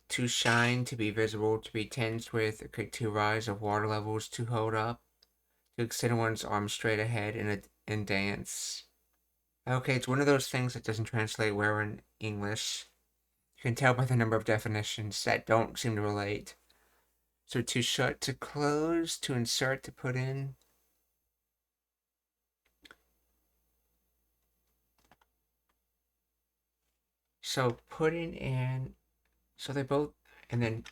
To shine, to be visible, to be tinged with, to rise of water levels, to hold up, to extend one's arms straight ahead in dance. Okay, it's one of those things that doesn't translate well in English. You can tell by the number of definitions that don't seem to relate. So to shut, to close, to insert, to put in. So putting in, so they both, and then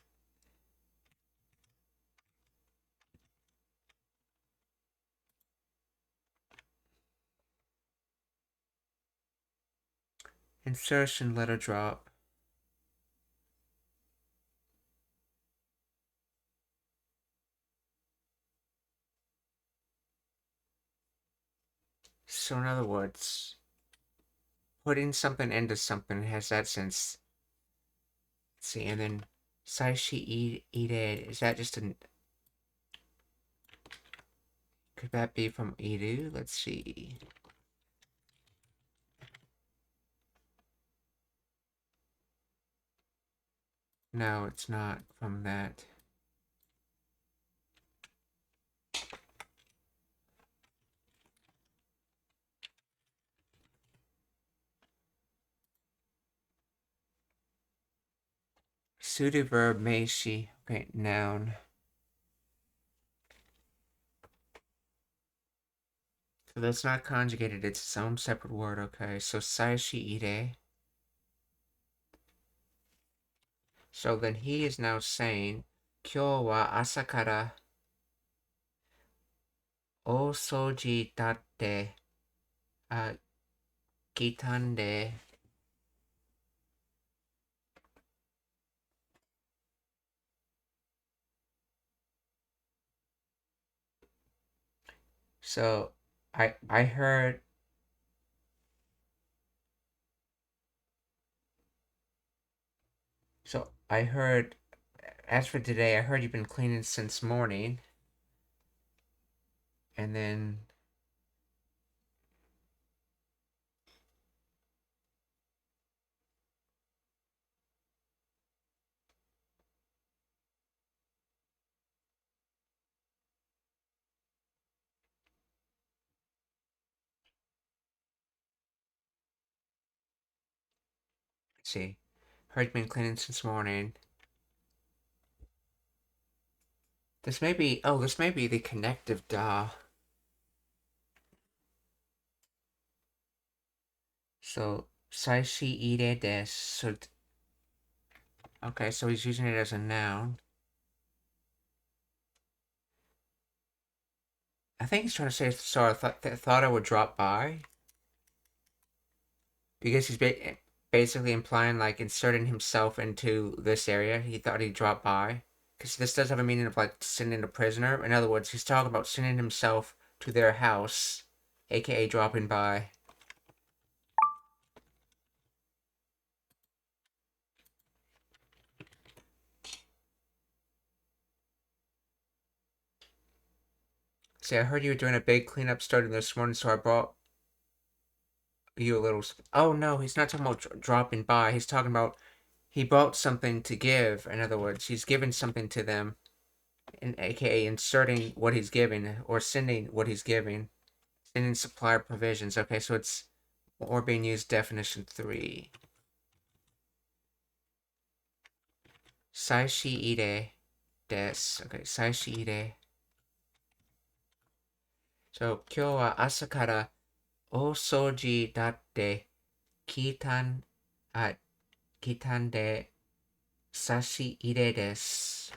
Insertion letter drop. So in other words, putting something into something has that sense. Let's see, and then Saishi Ide, is that just an... Could that be from Idu? Let's see. No, it's not from that. Suited verb meishi. Okay, noun. So that's not conjugated, it's its own separate word, okay. So Saishi Ide. So then he is now saying, Kyo wa asakara o soji datte kitande. So I heard as for today, I heard you've been cleaning since morning. And then let's see. Heard you've been cleaning since morning. This may be the connective da. So Saishi ire desu. So okay, so he's using it as a noun. I think he's trying to say, so I thought I would drop by. Because he's basically implying, like, inserting himself into this area. He thought he'd drop by. Because this does have a meaning of, like, sending a prisoner. In other words, he's talking about sending himself to their house, aka dropping by. See, I heard you were doing a big cleanup starting this morning, so I brought you a little... Oh, no, he's not talking about dropping by. He's talking about he brought something to give. In other words, he's giving something to them, aka inserting what he's giving, or sending what he's giving. Sending supplier provisions. Okay, so it's or being used definition 3. Saishi ire desu. Okay, saishi ire. So, 今日は朝から大掃除だって聞いたんで差し入れです。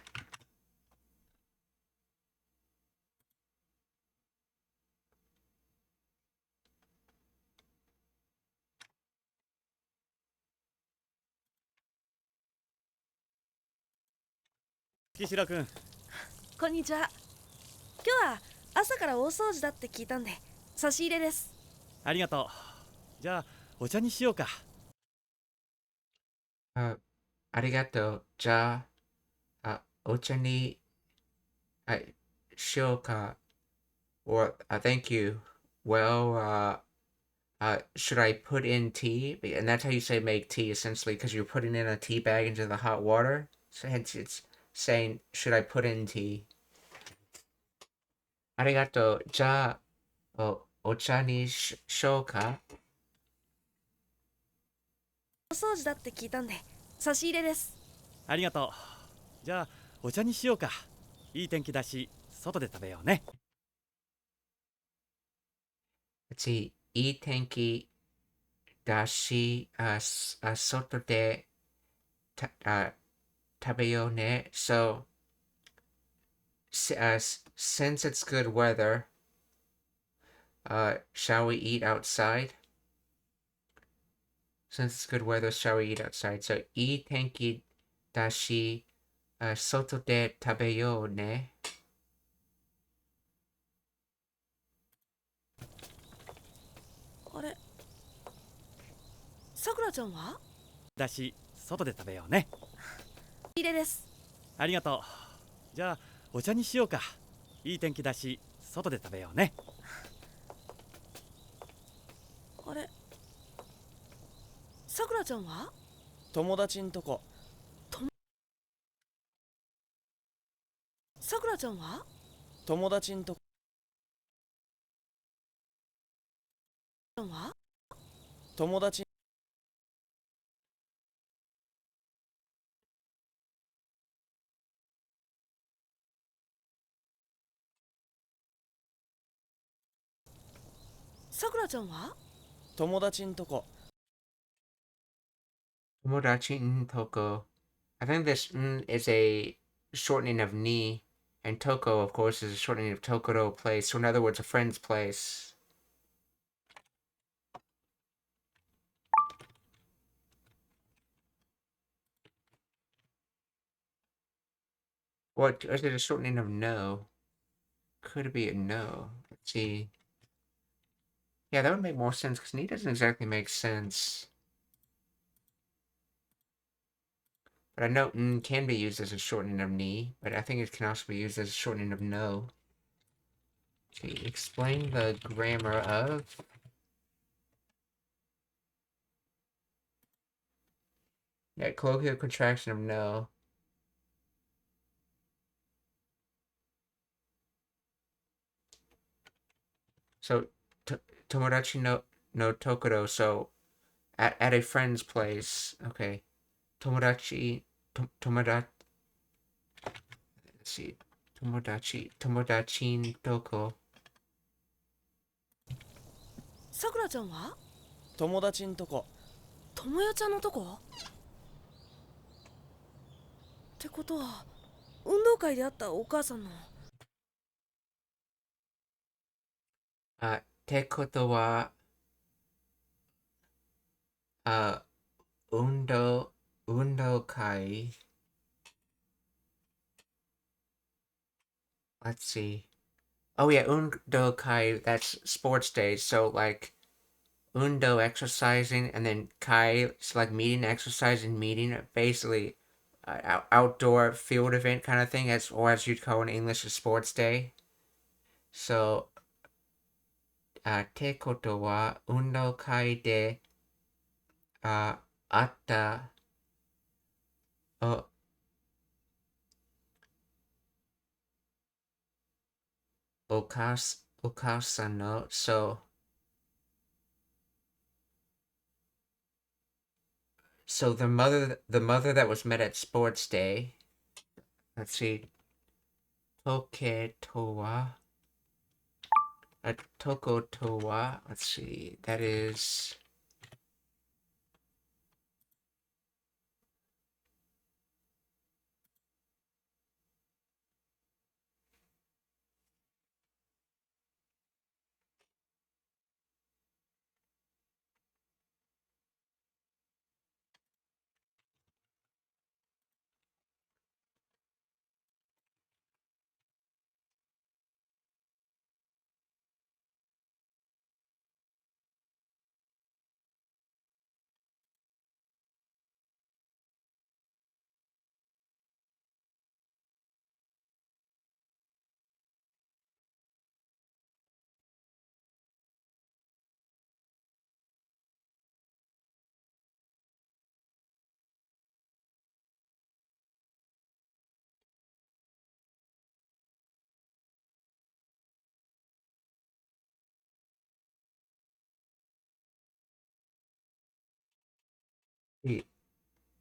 月白くん。こんにちは。今日は朝から大掃除だって聞いたんで差し入れです。ありがとう。じゃあお茶にしようか。ありがとう。じゃあ、お茶にしようか。Or, thank you. Well, should I put in tea? And that's how you say make tea, essentially, because you're putting in a tea bag into the hot water. So hence it's saying, should I put in tea? ありがとう。じゃあ、お茶にしようか。大掃除だって聞いたんで差し入れです。ありがとう。じゃあお茶にしようか。いい天気だし、外で食べようね。Let's see. いい天気だし、外で食べようね。So, since it's good weather, shall we eat outside? since it's good weather, shall we eat outside? So, いい天気だし、外で食べようね。あれ、さくらちゃんは？だし外で食べようね。入れです。ありがとう。じゃあお茶にしようか。いい天気だし外で食べようね。あれ、さくらちゃんは？友達んとこ。さくらちゃんは？友達んとこ。友達。さくらちゃんは？友達んとこ。Tomodachi Toko. I think this is a shortening of ni, and Toko, of course, is a shortening of Tokoro place. So, in other words, a friend's place. What is it? A shortening of no? Could it be a no? Let's see. Yeah, that would make more sense because ni doesn't exactly make sense. But I know can be used as a shortening of ni, but I think it can also be used as a shortening of no. Okay, explain the grammar of. Yeah, colloquial contraction of no. So, Tomodachi no Tokoro. So, at a friend's place. Okay. Tomodachi. Tomodachi. Let's see. Tomodachi Toko. さくらちゃんは？友達んとこ。ともやちゃんのとこ？ってことは運動会で会ったお母さんの。ってことは、運動会。Let's see. Oh yeah, undo kai, that's sports days. So like undo exercising and then kai, it's like meeting, exercising, meeting, basically outdoor field event kind of thing, or as you'd call in English, a sports day. So, てことは運動会であったおお母さんの so the mother that was met at sports day. Let's see. Toke towa. Toko towa. Let's see. That is.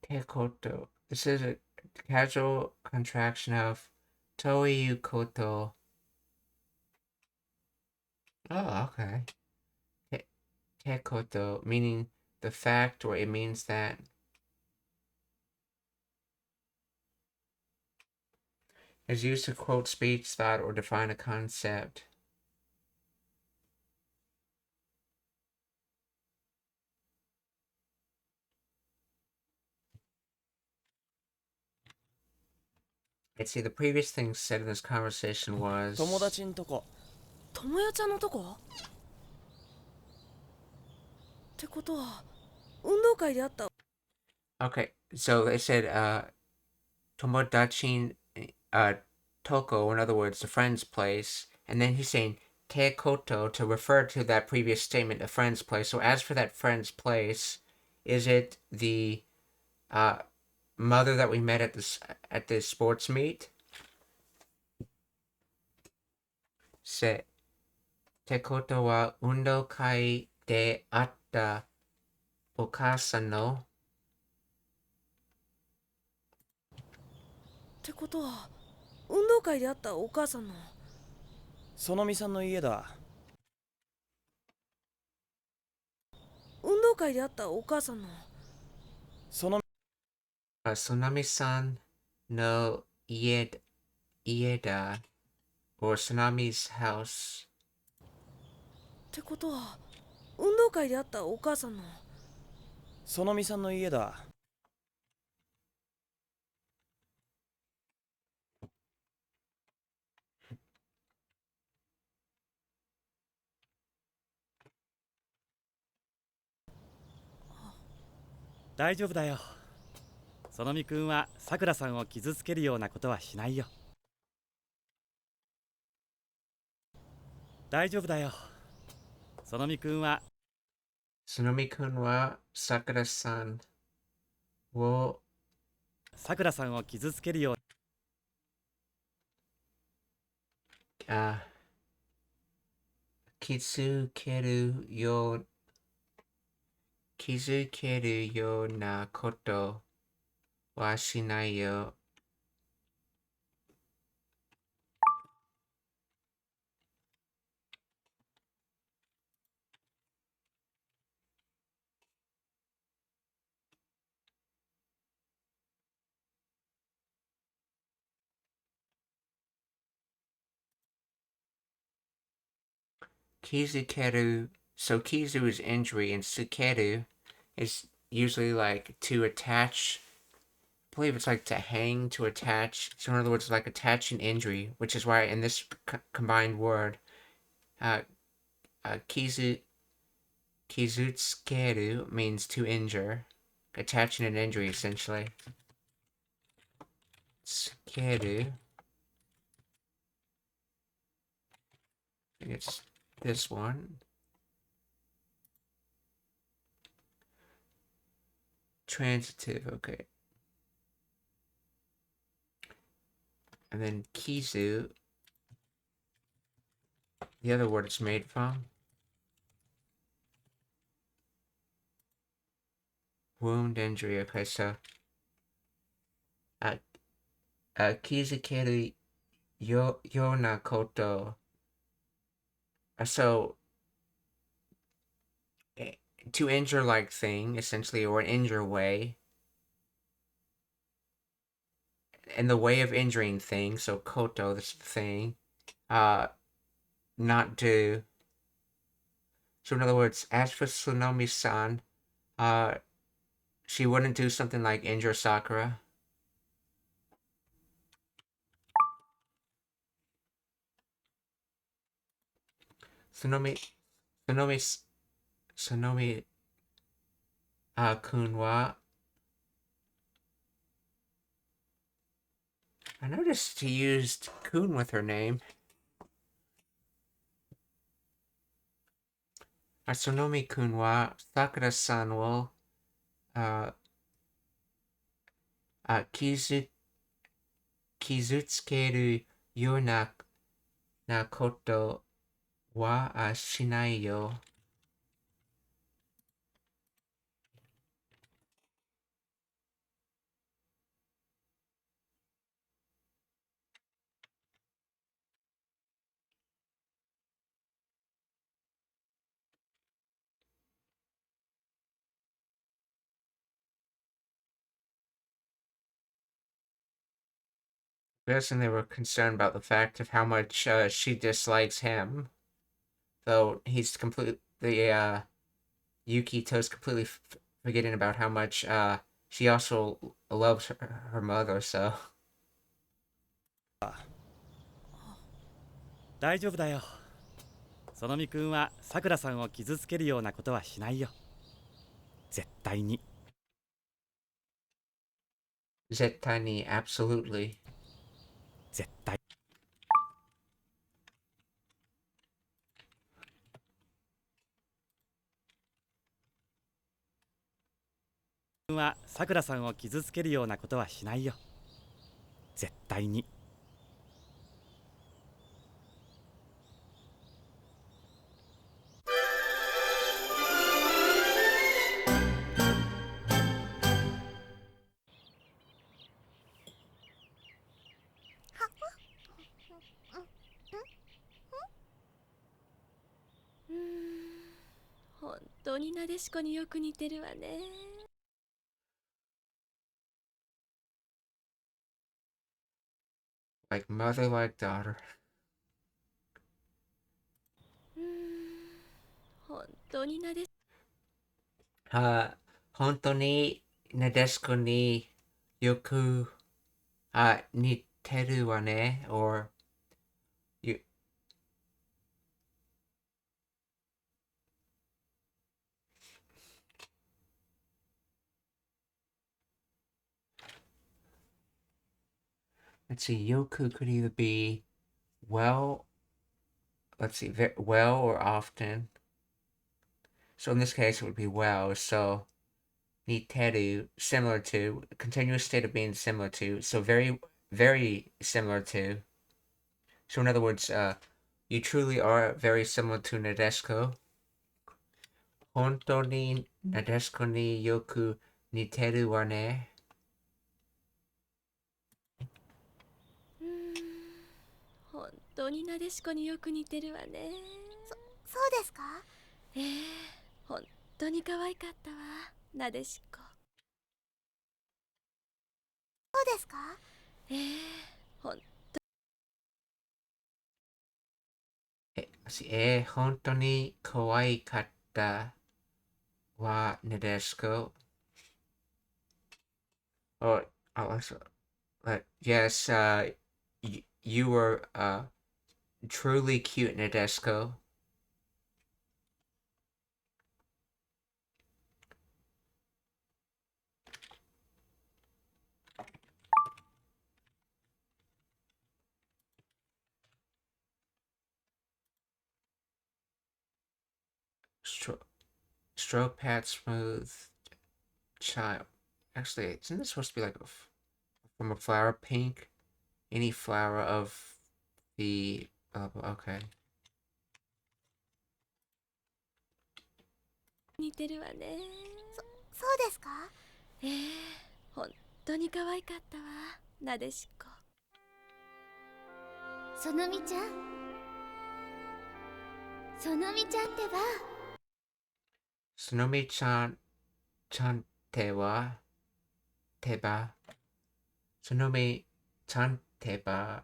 Tekoto. This is a casual contraction of Toiyu Koto. Oh, okay. Tekoto, meaning the fact, or it means that. Is used to quote speech, thought, or define a concept. Let's see, the previous thing said in this conversation was... 友達んとこ友也ちゃんのとこってことは運動会であった Okay, so they said, Tomodachin, Toko, in other words, the friend's place. And then he's saying, Te Koto, to refer to that previous statement, a friend's place. So as for that friend's place, is it the, mother that we met at this sports meet? Se, Te Koto wa undo kai de atta okasan no. ってことは運動会であったお母さんのそのみさんの家だ運動会であったお母さんのその Tsunami-san no Ieda, or Tsunami's house. ってことは運動会であったお母さんのそのみさんの家だ大丈夫だよ。そのみくんはさくらさんを傷つけるようなことはしないよ。大丈夫だよ。そのみくんは Tsunami-kun wa Sakura-san wo さくらさんを傷つけるよう kizukeru yo na koto wa shinai yo. Kizukeru, so Kizu is injury, and Sukeru is usually like to attach. I believe it's like to hang, to attach. So in other words, like attach an injury, which is why in this combined word, kizutsukeru means to injure, attaching an injury essentially. Tsukeru. I think it's this one. Transitive, okay. And then kizu, the other word it's made from. Wound, injury, okay, so kizukeru yona koto. So to injure like thing, essentially, or injure way. In the way of injuring things, so koto, this thing, not do. So in other words, as for Tsunomi-san, she wouldn't do something like injure Sakura. Tsunomi kun wa. I noticed she used kun with her name. Tsunomi kun wa Sakura-san wo kizutsukeru yo na koto wa shinai yo. Guessing they were concerned about the fact of how much she dislikes him, though he's completely Yukito's completely forgetting about how much she also loves her mother. So 大丈夫だよ。そのみくんはさくらさんを傷つけるようなことはしないよ。絶対に。絶対に absolutely. 絶対。はさくらさんを傷つけるようなことはしないよ。絶対に。本当になでしこによく似てるわね。Like mother, like daughter. 本当になでし本当になでしこによく似てるわね。or you let's see, yoku could either be well, let's see, well or often. So in this case, it would be well. So niteru, similar to, continuous state of being similar to. So very, very similar to. So in other words, you truly are very similar to Nadeshiko. Honto ni Nadeshiko ni yoku niteru wa ne. 本当になでしこによく似てるわね。そうですか？本当に可愛かったわ、なでしこ。そうですか？本本当に可愛かったわ、Nadeshiko. Oh, also, yes, you were truly cute, Nadeshiko. Stroke pad smooth child. Actually, isn't this supposed to be like from a flower pink? Any flower of the okay. 似てるわね。そうですか？本当に可愛かったわ、なでしこ。そのみちゃん。そのみちゃんってば。Sonomi-chan te wa teba. Sonomi-chan teba.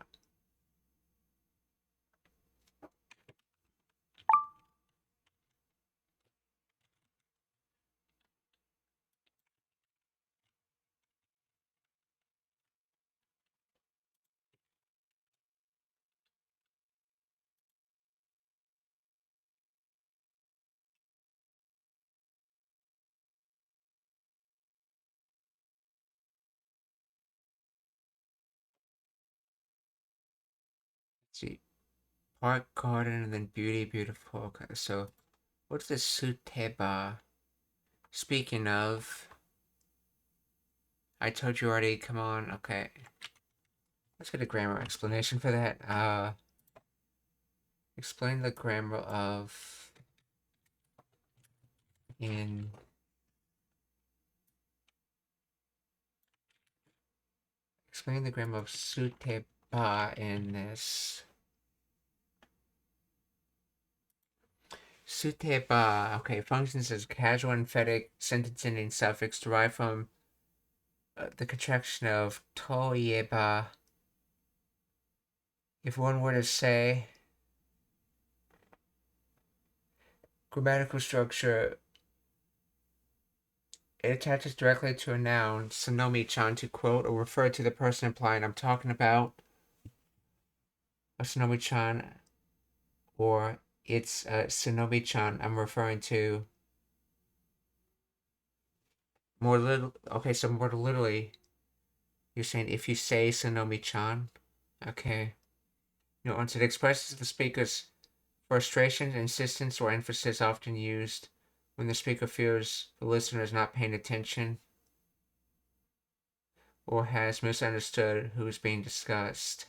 See, park garden and then beauty beautiful. Okay, so what's this suteba? Speaking of, I told you already. Come on, okay. Let's get a grammar explanation for that. Explain the grammar of in explain the grammar of suteba in this. Suteba, okay, functions as casual emphatic sentence ending suffix derived from the contraction of toyeba. If one were to say, grammatical structure, it attaches directly to a noun, Sonomi-chan, to quote or refer to the person implying I'm talking about. Sonomi-chan or it's Sonomi-chan. I'm referring to more little. Okay, so more literally, you're saying if you say Sonomi-chan, okay. Once it expresses the speaker's frustration, insistence, or emphasis, often used when the speaker feels the listener is not paying attention or has misunderstood who is being discussed.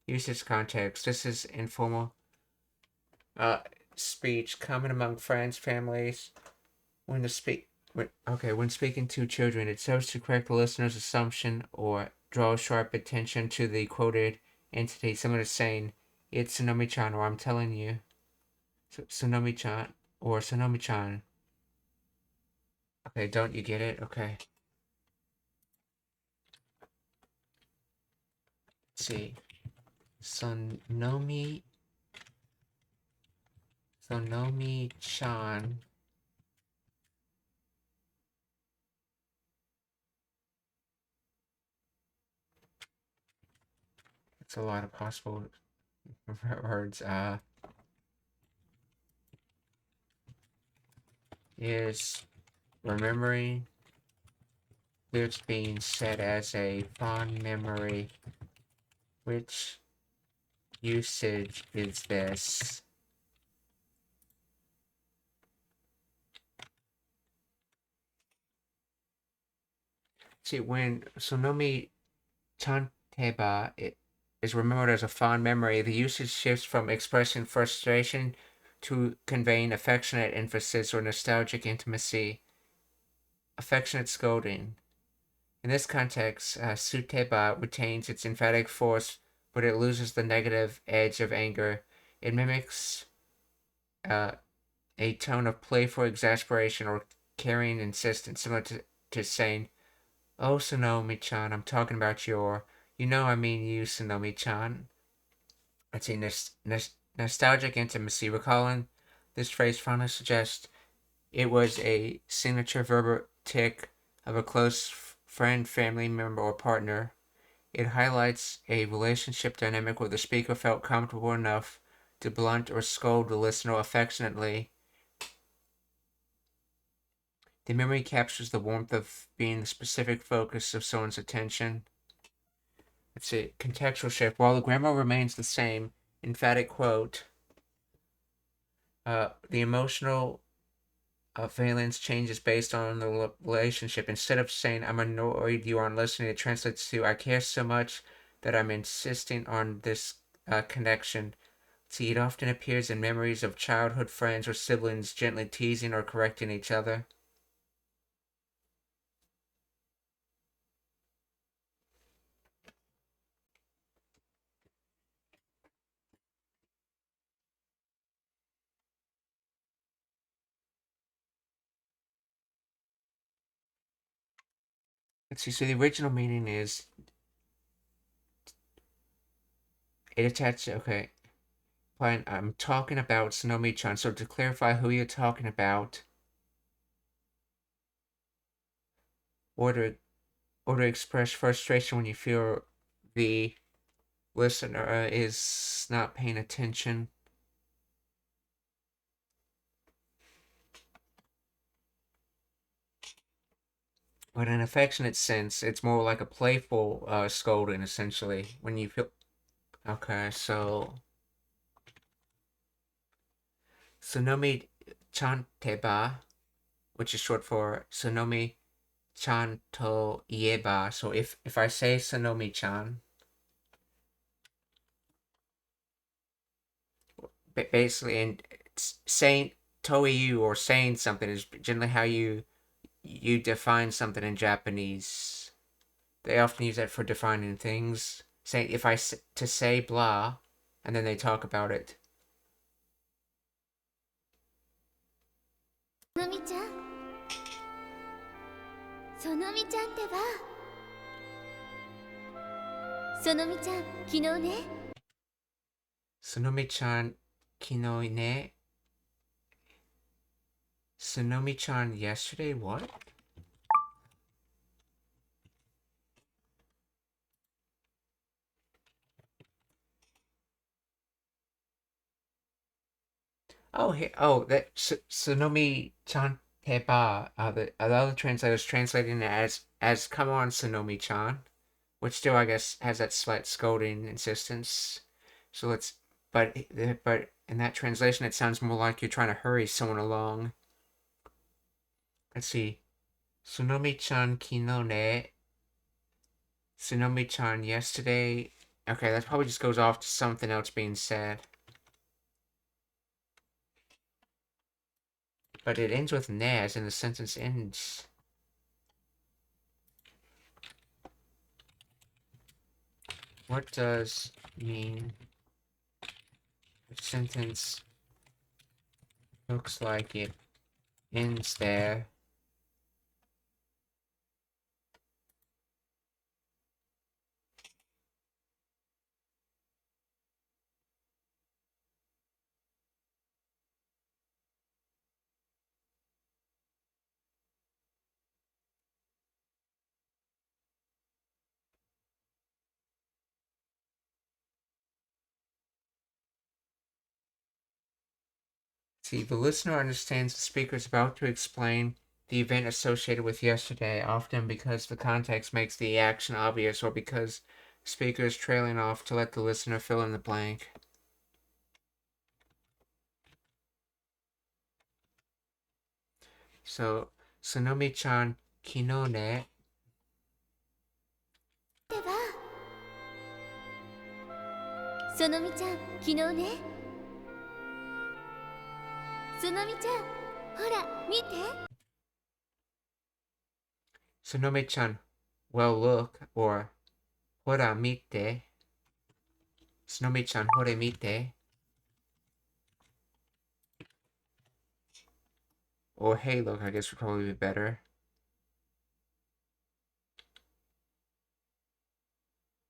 Usage context. This is informal speech common among friends, families. When speaking to children, it serves to correct the listener's assumption or draw sharp attention to the quoted entity, similar to saying, "It's Sonomi-chan," or "I'm telling you." Sonomi-chan or Sonomi-chan. Okay, don't you get it? Okay. Let's see. Sonomi-chan. It's a lot of possible words. Is remembering it's being said as a fond memory. Which usage is this? See, when Sonomi Chanteba is remembered as a fond memory, the usage shifts from expressing frustration to conveying affectionate emphasis or nostalgic intimacy. Affectionate scolding. In this context, Suteba retains its emphatic force, but it loses the negative edge of anger. It mimics a tone of playful exasperation or carrying insistence, similar to saying, "Oh, Sonomi-chan, I'm talking about your, I mean you, Sonomi-chan." Let's see, nostalgic intimacy. Recalling this phrase fondly suggests it was a signature verbal tic of a close friend, family member, or partner. It highlights a relationship dynamic where the speaker felt comfortable enough to blunt or scold the listener affectionately. The memory captures the warmth of being the specific focus of someone's attention. Let's see, contextual shift. While the grammar remains the same, emphatic quote, the emotional valence changes based on the relationship. Instead of saying, "I'm annoyed you aren't listening," it translates to, "I care so much that I'm insisting on this connection." See, it often appears in memories of childhood friends or siblings gently teasing or correcting each other. Let's see, so the original meaning is it attached, okay. Fine, I'm talking about Sonomi-chan, so to clarify who you're talking about, or to express frustration when you feel the listener is not paying attention. But in an affectionate sense, it's more like a playful scolding, essentially, when you feel... Okay, so... Sonomi Chanteba, which is short for Sonomi Chanto Ieba. So if I say Sonomi-chan, basically, and saying Toiyu or saying something is generally how you define something in Japanese. They often use that for defining things. Say if I to say blah, and then they talk about it. そのみちゃん、そのみちゃんってば。そのみちゃん、昨日ね。Sonomi-chan kinoi ne. Sonomi-chan yesterday, what? That Tsunomi-chan teba. The other translators translating it as "Come on, Tsunomi-chan," which still, I guess, has that slight scolding insistence. So but in that translation, it sounds more like you're trying to hurry someone along. Let's see. Tsunomi-chan kino ne. Tsunomi-chan yesterday. Okay, that probably just goes off to something else being said. But it ends with ne, as in the sentence ends. What does mean the sentence looks like it ends there? See, the listener understands the speaker is about to explain the event associated with yesterday, often because the context makes the action obvious or because the speaker is trailing off to let the listener fill in the blank. So, Tsunomi-chan, kino ne. ではそのみちゃん昨日ねそのみちゃんほら見て Tsunomi-chan, well look, or hora mite. Tsunomi-chan, hore mite. Or hey look, I guess would probably be better.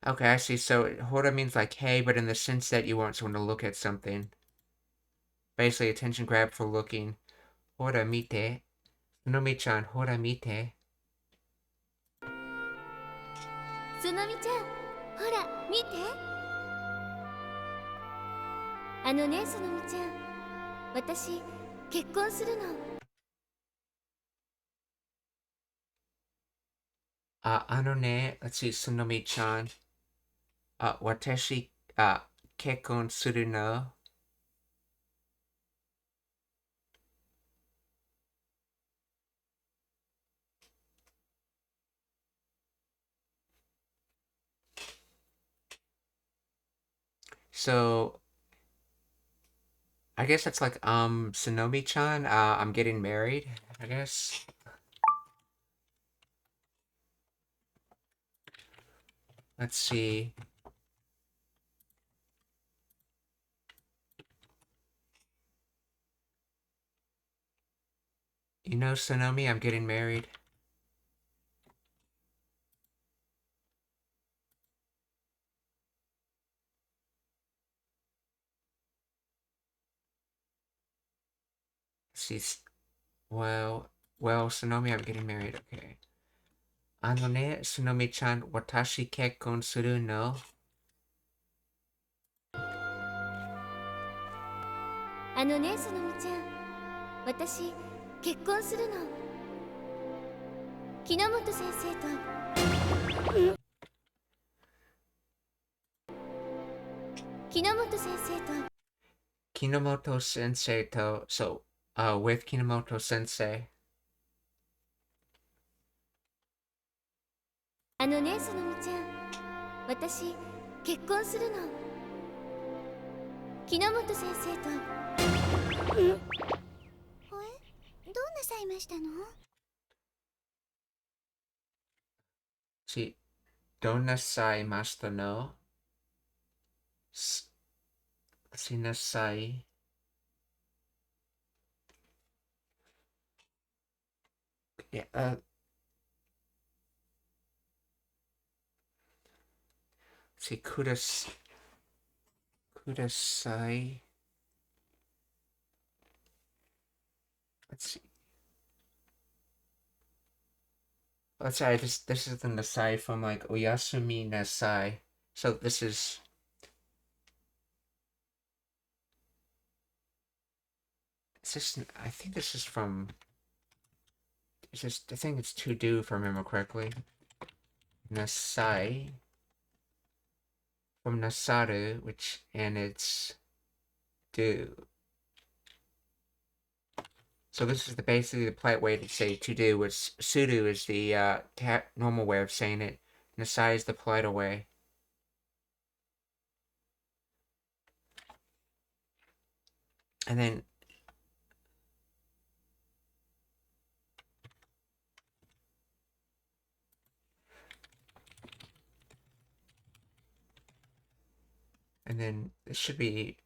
Okay, I see. So hora means like hey, but in the sense that you want someone to look at something. Basically, attention grab for looking. Hora mite. Tsunomi-chan, hora mite. そのみちゃんほら見てあのねそのみちゃん私結婚するの Let's see, Tsunomi-chan. Watashi, kekkon suru no. So, I guess that's like, Tsunomi-chan, I'm getting married, I guess. Let's see. You know, Tsunomi, I'm getting married. See, well, Tsunomi, I'm getting married, okay. あのね、Tsunomi-chan, watashi kekkon suru no. あのねそのみちゃん私結婚するの木之本先生と木之本先生と Kinomoto Sensei to, so, with Kinomoto Sensei. あのねそのみちゃん私結婚するの木之本先生とどうなさいましたの See, donasai masta no. Sinasai. Yeah, see, kudasai. Let's see. Let's say this is the nasai from like Oyasumi Nasai. So this is I think this is from. I think it's to do, if I remember correctly. Nasai. From Nasaru, and it's do. So this is basically the polite way to say to do, which sudo is the normal way of saying it. Nasai is the politer way. And then it should be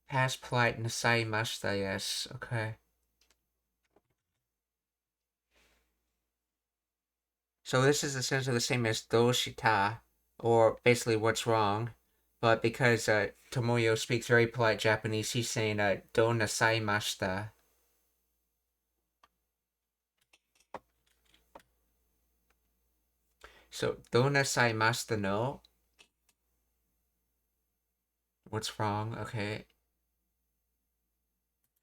past polite nasai mashita, yes, okay. So this is essentially the same as doshita, or basically what's wrong. But because Tomoyo speaks very polite Japanese, he's saying do nasai mashita. So do nasai mashita no. What's wrong? Okay.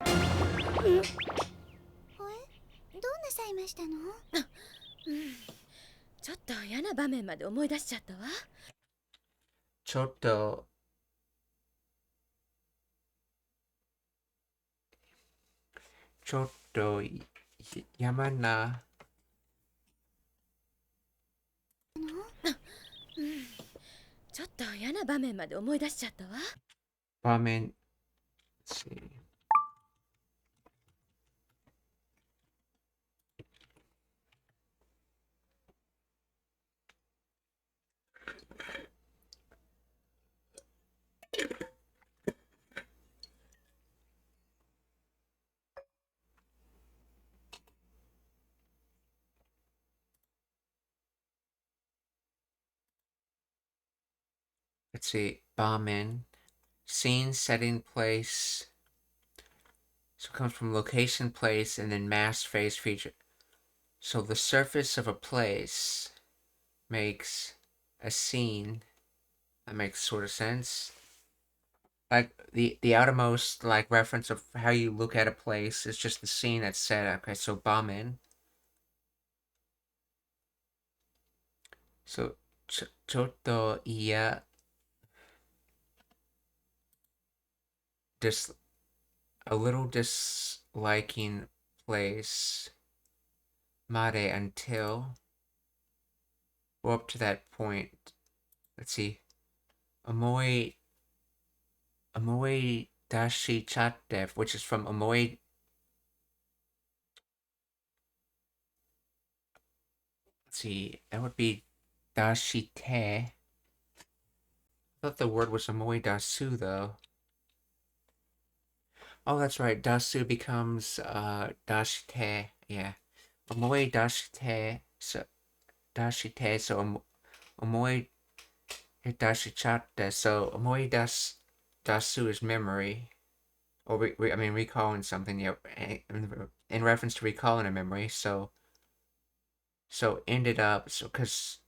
どうなさいましたの？ちょっと嫌な場面まで思い出しちゃったわ。ちょっと山なちょっと嫌な場面まで思い出しちゃったわ。場面。Let's see. Let's see, Bombin. Scene, setting, place. So it comes from location, place, and then mask, face, feature. So the surface of a place makes a scene. That makes sort of sense. Like the outermost like reference of how you look at a place is just the scene that's set. Okay, so Bombin. So Chotto iya a little disliking place. Made until. Well, up to that point. Let's see. Amoe dashi chatte, which is from Amoe. Let's see. That would be dashite. I thought the word was Amoe dasu though. Oh, that's right. Dasu becomes dashite. Yeah. Amoe dashite. So amoe dashichatte. So amoe dasu is memory. Or recalling something. Yeah. In reference to recalling a memory. So ended up. So because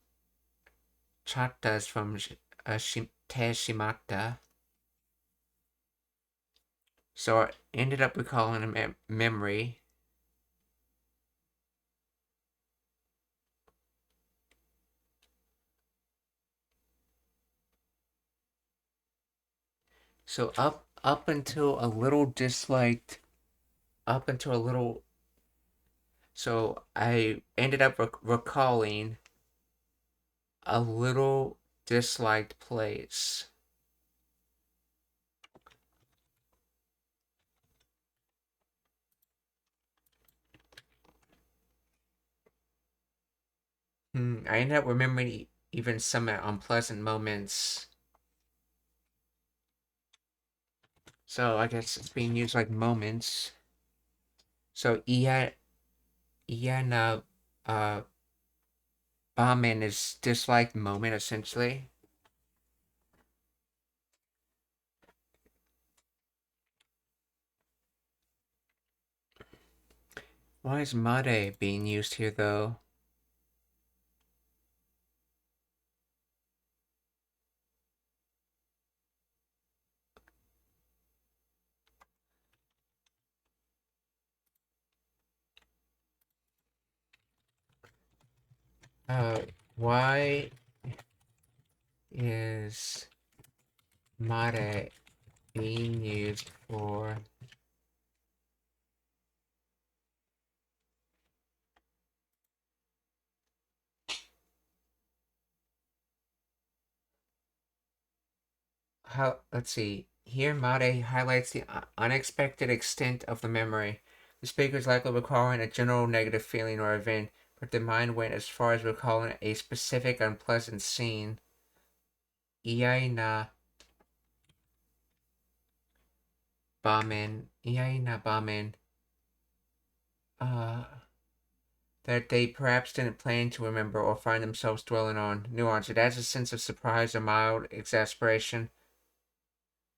chatta is from te shimata. So I ended up recalling a memory. So up until a little disliked, up until a little. So I ended up recalling a little disliked place. I ended up remembering even some unpleasant moments. So I guess it's being used like moments. So Iana Bamen is disliked moment essentially. Why is Made being used here though? Why is mare being used for let's see. Here, Mare highlights the unexpected extent of the memory. The speaker is likely recalling a general negative feeling or event, but the mind went as far as recalling a specific unpleasant scene. Iai na bamen, that they perhaps didn't plan to remember or find themselves dwelling on. Nuance. It adds a sense of surprise or mild exasperation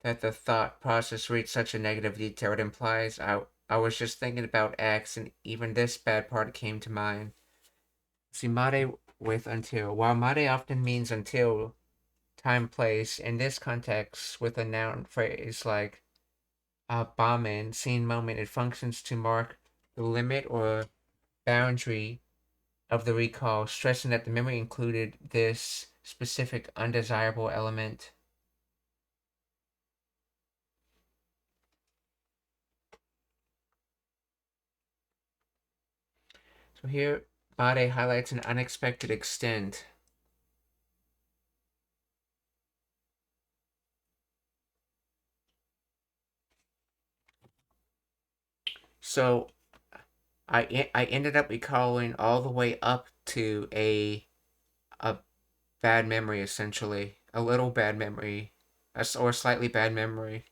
that the thought process reached such a negative detail. It implies I was just thinking about X, and even this bad part came to mind. See, mare with until. While mare often means until, time, place, in this context, with a noun phrase like bamen, scene, moment, it functions to mark the limit or boundary of the recall, stressing that the memory included this specific undesirable element. So here, Bade highlights an unexpected extent. So I ended up recalling all the way up to a bad memory, essentially. A little bad memory. Or slightly bad memory.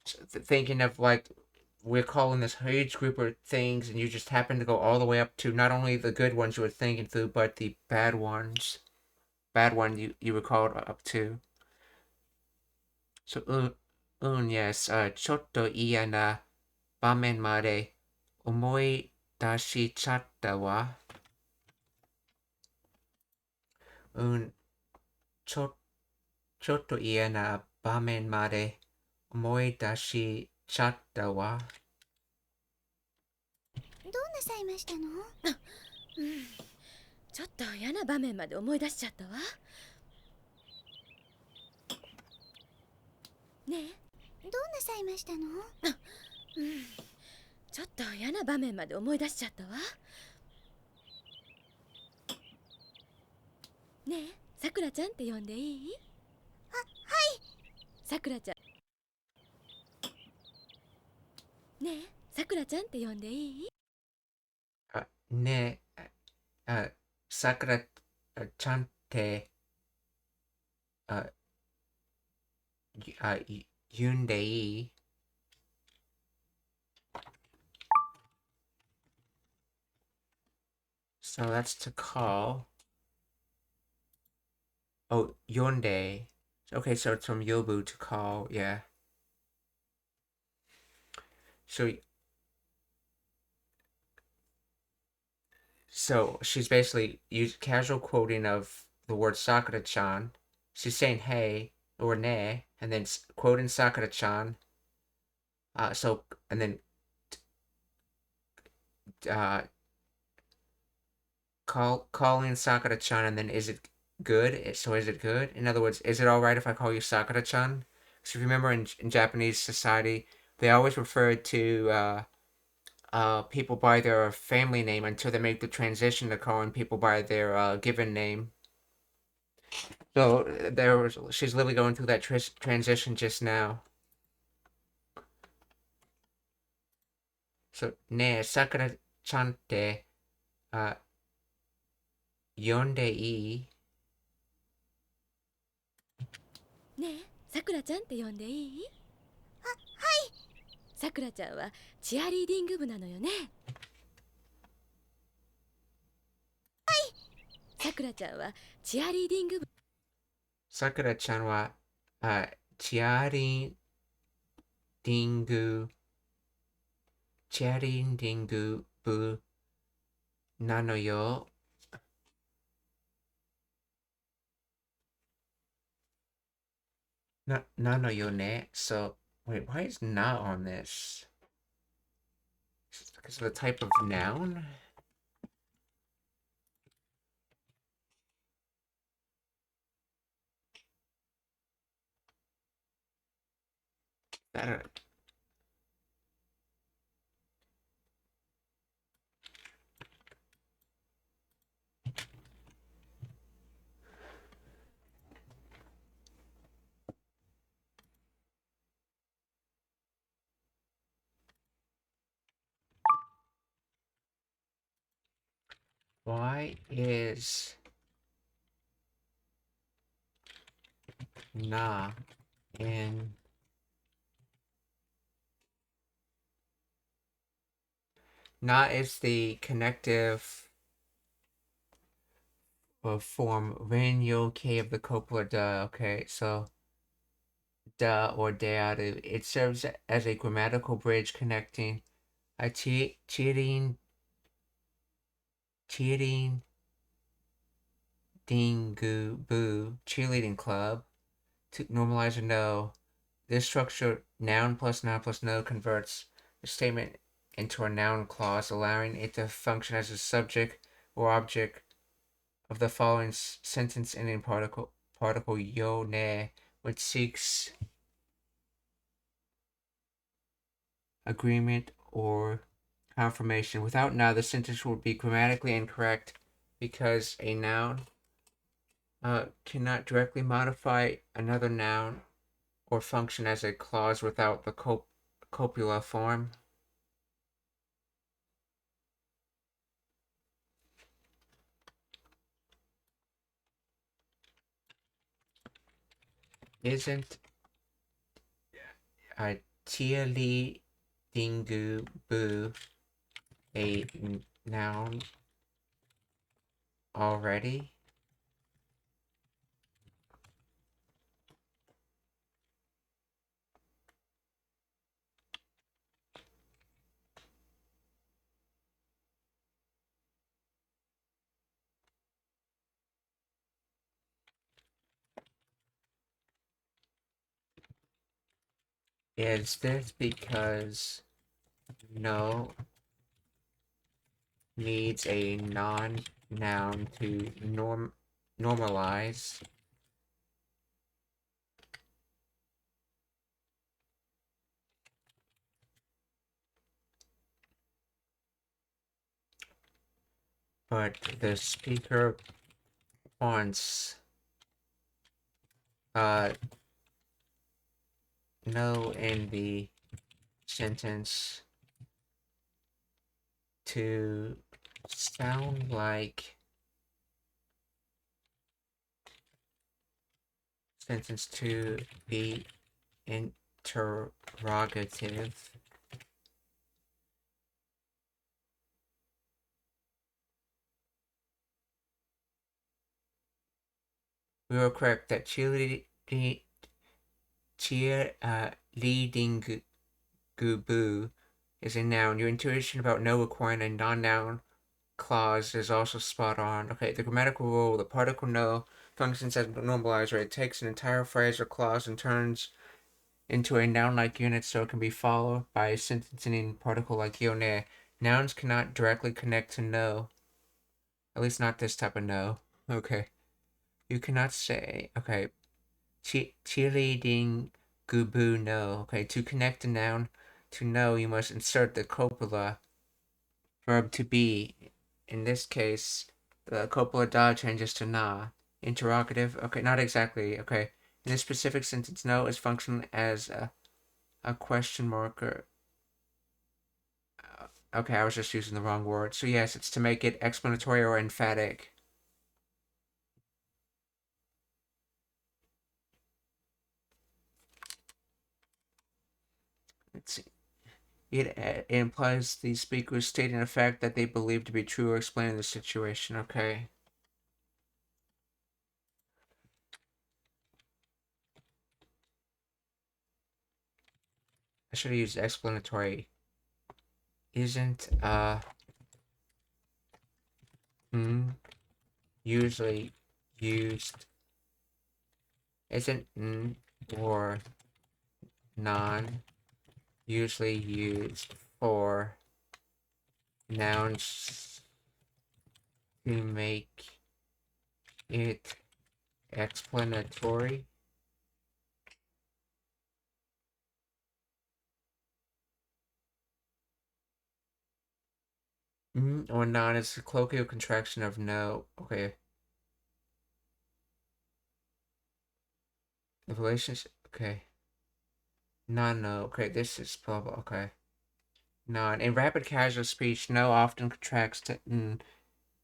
Thinking of like we're calling this huge group of things, and you just happen to go all the way up to not only the good ones you were thinking through, but the bad ones. Bad one you recalled up to. So, yes, ちょっと嫌な場面まで思い出しちゃったわ。ちょ、ちょっと嫌な場面まで思い出しちゃったわ。どうなさいましたの？ちょっと嫌な場面まで思い出しちゃったわ。ねえ、どうなさいましたの？ちょっと嫌な場面まで思い出しちゃったわ。ねえ、さくらちゃんって呼んでいい？はい。さくらちゃん。ねえ、さくらちゃんって呼んでいい？ねえ、さくらちゃんって言うんでいい？So that's to call. Oh, yonde. Okay, so it's from yobu to call, yeah. So she's basically used casual quoting of the word Sakura-chan. She's saying hey or ne, and then quoting Sakura-chan. And then calling Sakura-chan, and then is it good? So is it good? In other words, is it all right if I call you Sakura-chan? So if you remember in Japanese society, they always referred to people by their family name until they make the transition to calling people by their given name. So she's literally going through that transition just now. So, ne Sakura-chan te yonde ii? ねえ、さくらちゃんって呼んでいい？はい。さくらちゃんはチアリーディング部なのよね。はい。さくらちゃんはチアリーディング部。さくらちゃんはチアリーディング部なのよ。なのよね。So, wait, why is not on this? Because of the type of noun? That why is na in na is the connective form when yo k of the copula da. Okay, so da or deadu. It serves as a grammatical bridge connecting a cheating dingu boo cheerleading club to normalize a no. This structure, noun plus no, converts the statement into a noun clause, allowing it to function as a subject or object of the following sentence ending particle yo ne, which seeks agreement or confirmation. Without na, the sentence would be grammatically incorrect because a noun cannot directly modify another noun or function as a clause without the copula form. Isn't a cheerleading boo a noun already? Is this because no needs a non-noun to normalize? But the speaker wants no in the sentence to sound like sentence to be interrogative. We were correct that cheerleading boo is a noun. Your intuition about no requiring a non-noun clause is also spot on. Okay, the grammatical rule, the particle no functions as a normalizer. It takes an entire phrase or clause and turns into a noun-like unit so it can be followed by a sentence-ending particle like yone. Nouns cannot directly connect to no. At least not this type of no. Okay. You cannot say, okay, cheerleading gubu no. Okay, to connect a noun to no, you must insert the copula verb to be. In this case, the copula da changes to na. Interrogative, okay, not exactly, okay. In this specific sentence, no is functioning as a question marker. Okay, I was just using the wrong word. So yes, it's to make it explanatory or emphatic. Let's see. It implies the speaker is stating a fact that they believe to be true or explaining the situation. Okay. I should have used explanatory. Isn't usually used. Isn't or non usually used for nouns to make it explanatory? Or non is a colloquial contraction of no. Okay. The relationship. Okay. Non, no. Okay, this is blah blah. Okay. Non. In rapid casual speech, no often contracts to n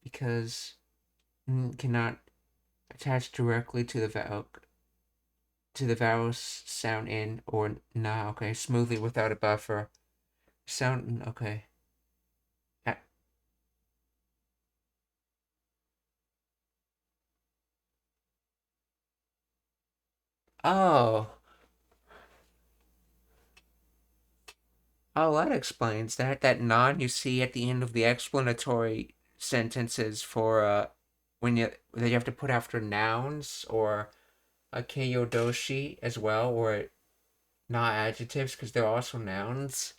because n cannot attach directly to the vowel sound in or na. Okay, smoothly without a buffer. Sound. Okay. Oh. Oh, that explains that. That non you see at the end of the explanatory sentences for when that you have to put after nouns or a keiyodoshi as well, or not adjectives because they're also nouns.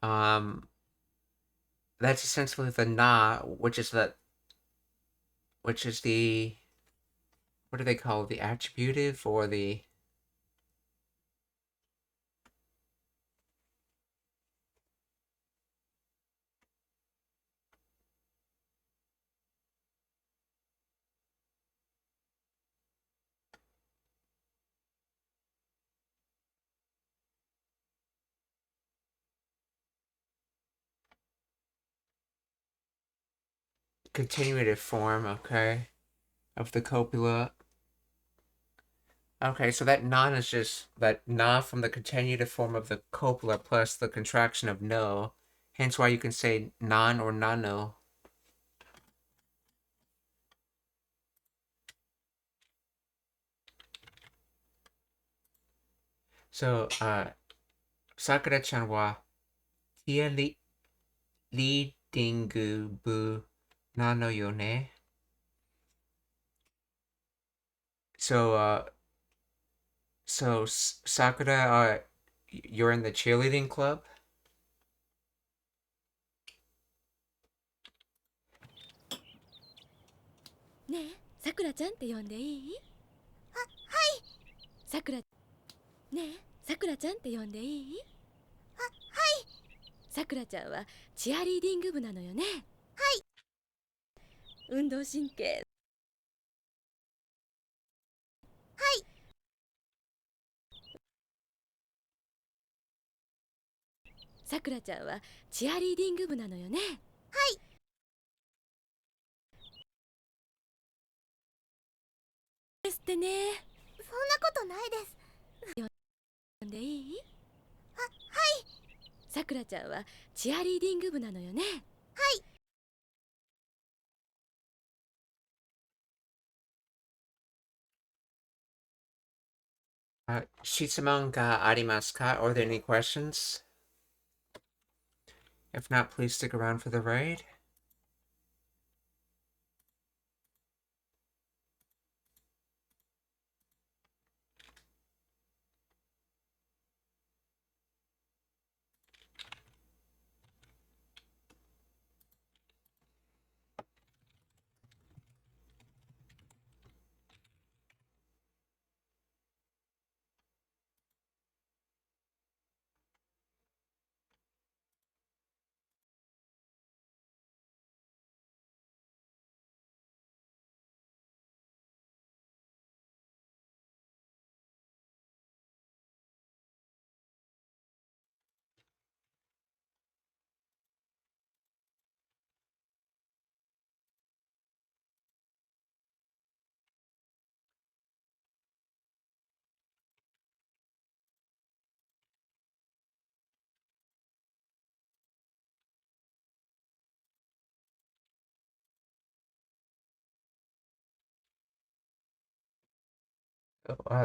Um, that's essentially the na, which is the what do they call it? The attributive or the continuative form, okay, of the copula. Okay, so that non is just that na from the continuative form of the copula plus the contraction of no. Hence why you can say non or nano. So, Sakura-chan wa tia reading bu nano yo ne. So, Sakura, you're in the cheerleading club? ねえさくらちゃんって呼んでいい？さくらねえさくらちゃんって呼んでいい？さくらちゃんはチアリーディング部なのよね。運動神経さくらちゃんはチアリーディング部なのよね。ですってね。そんなことないです。呼んでいい？さくらちゃんはチアリーディング部なのよね。質問がありますか? Are there any questions? If not, please stick around for the raid.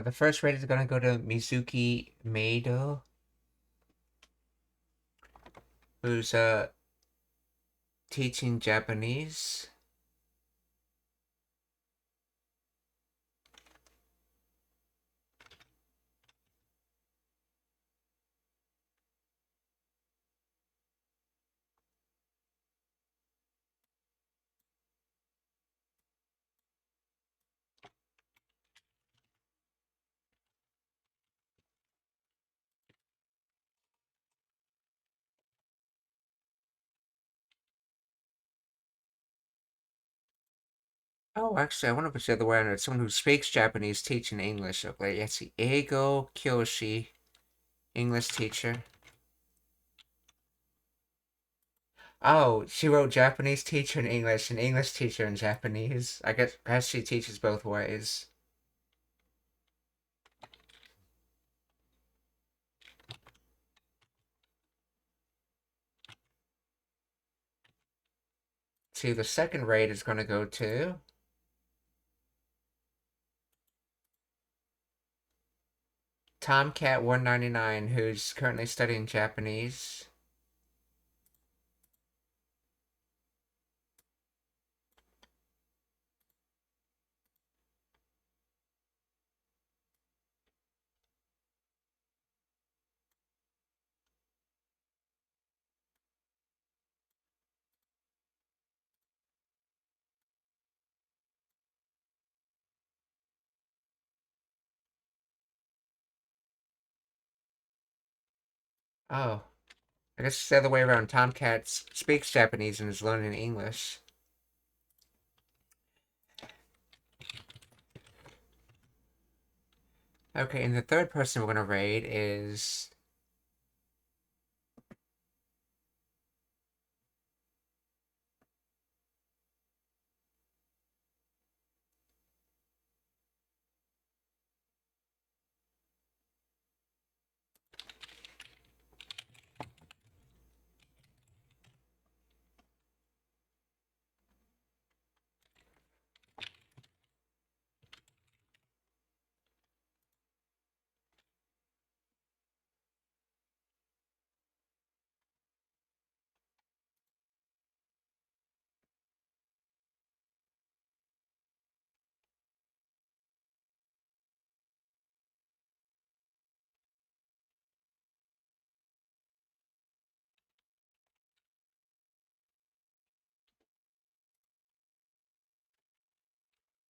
The first raid is gonna go to Mizuki Meido, who's teaching Japanese. Oh, actually, I want to put it the other way around. It's someone who speaks Japanese teaching English. Okay, let's see. Eigo Kyoshi, English teacher. Oh, she wrote Japanese teacher in English and English teacher in Japanese. I guess she teaches both ways. See, the second raid is going to go to Tomcat199, who's currently studying Japanese. Oh, I guess it's the other way around. Tomcat speaks Japanese and is learning English. Okay, and the third person we're going to raid is...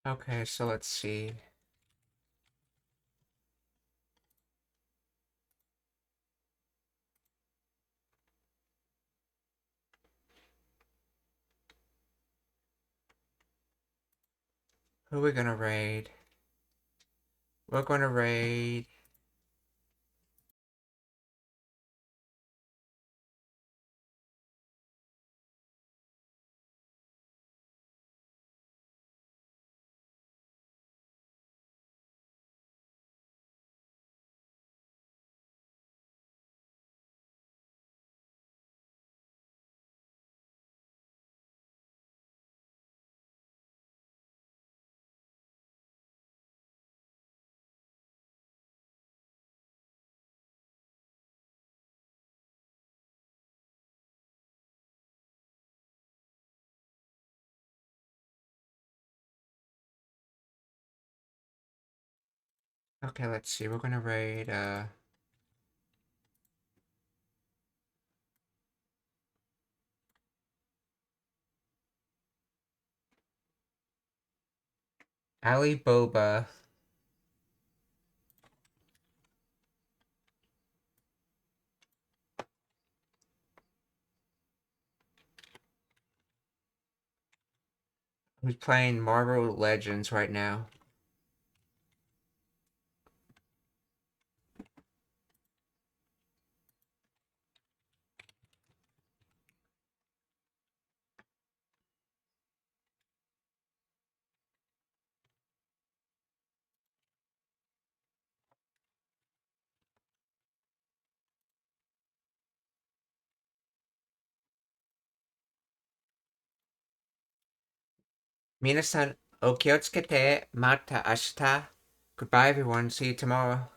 Okay, so let's see. Who are we going to raid? We're going to raid... Okay, let's see. We're going to raid, Ali Boba. Who's playing Marvel Legends right now. Minasan, okiyotsukete, mata ashita. Goodbye, everyone. See you tomorrow.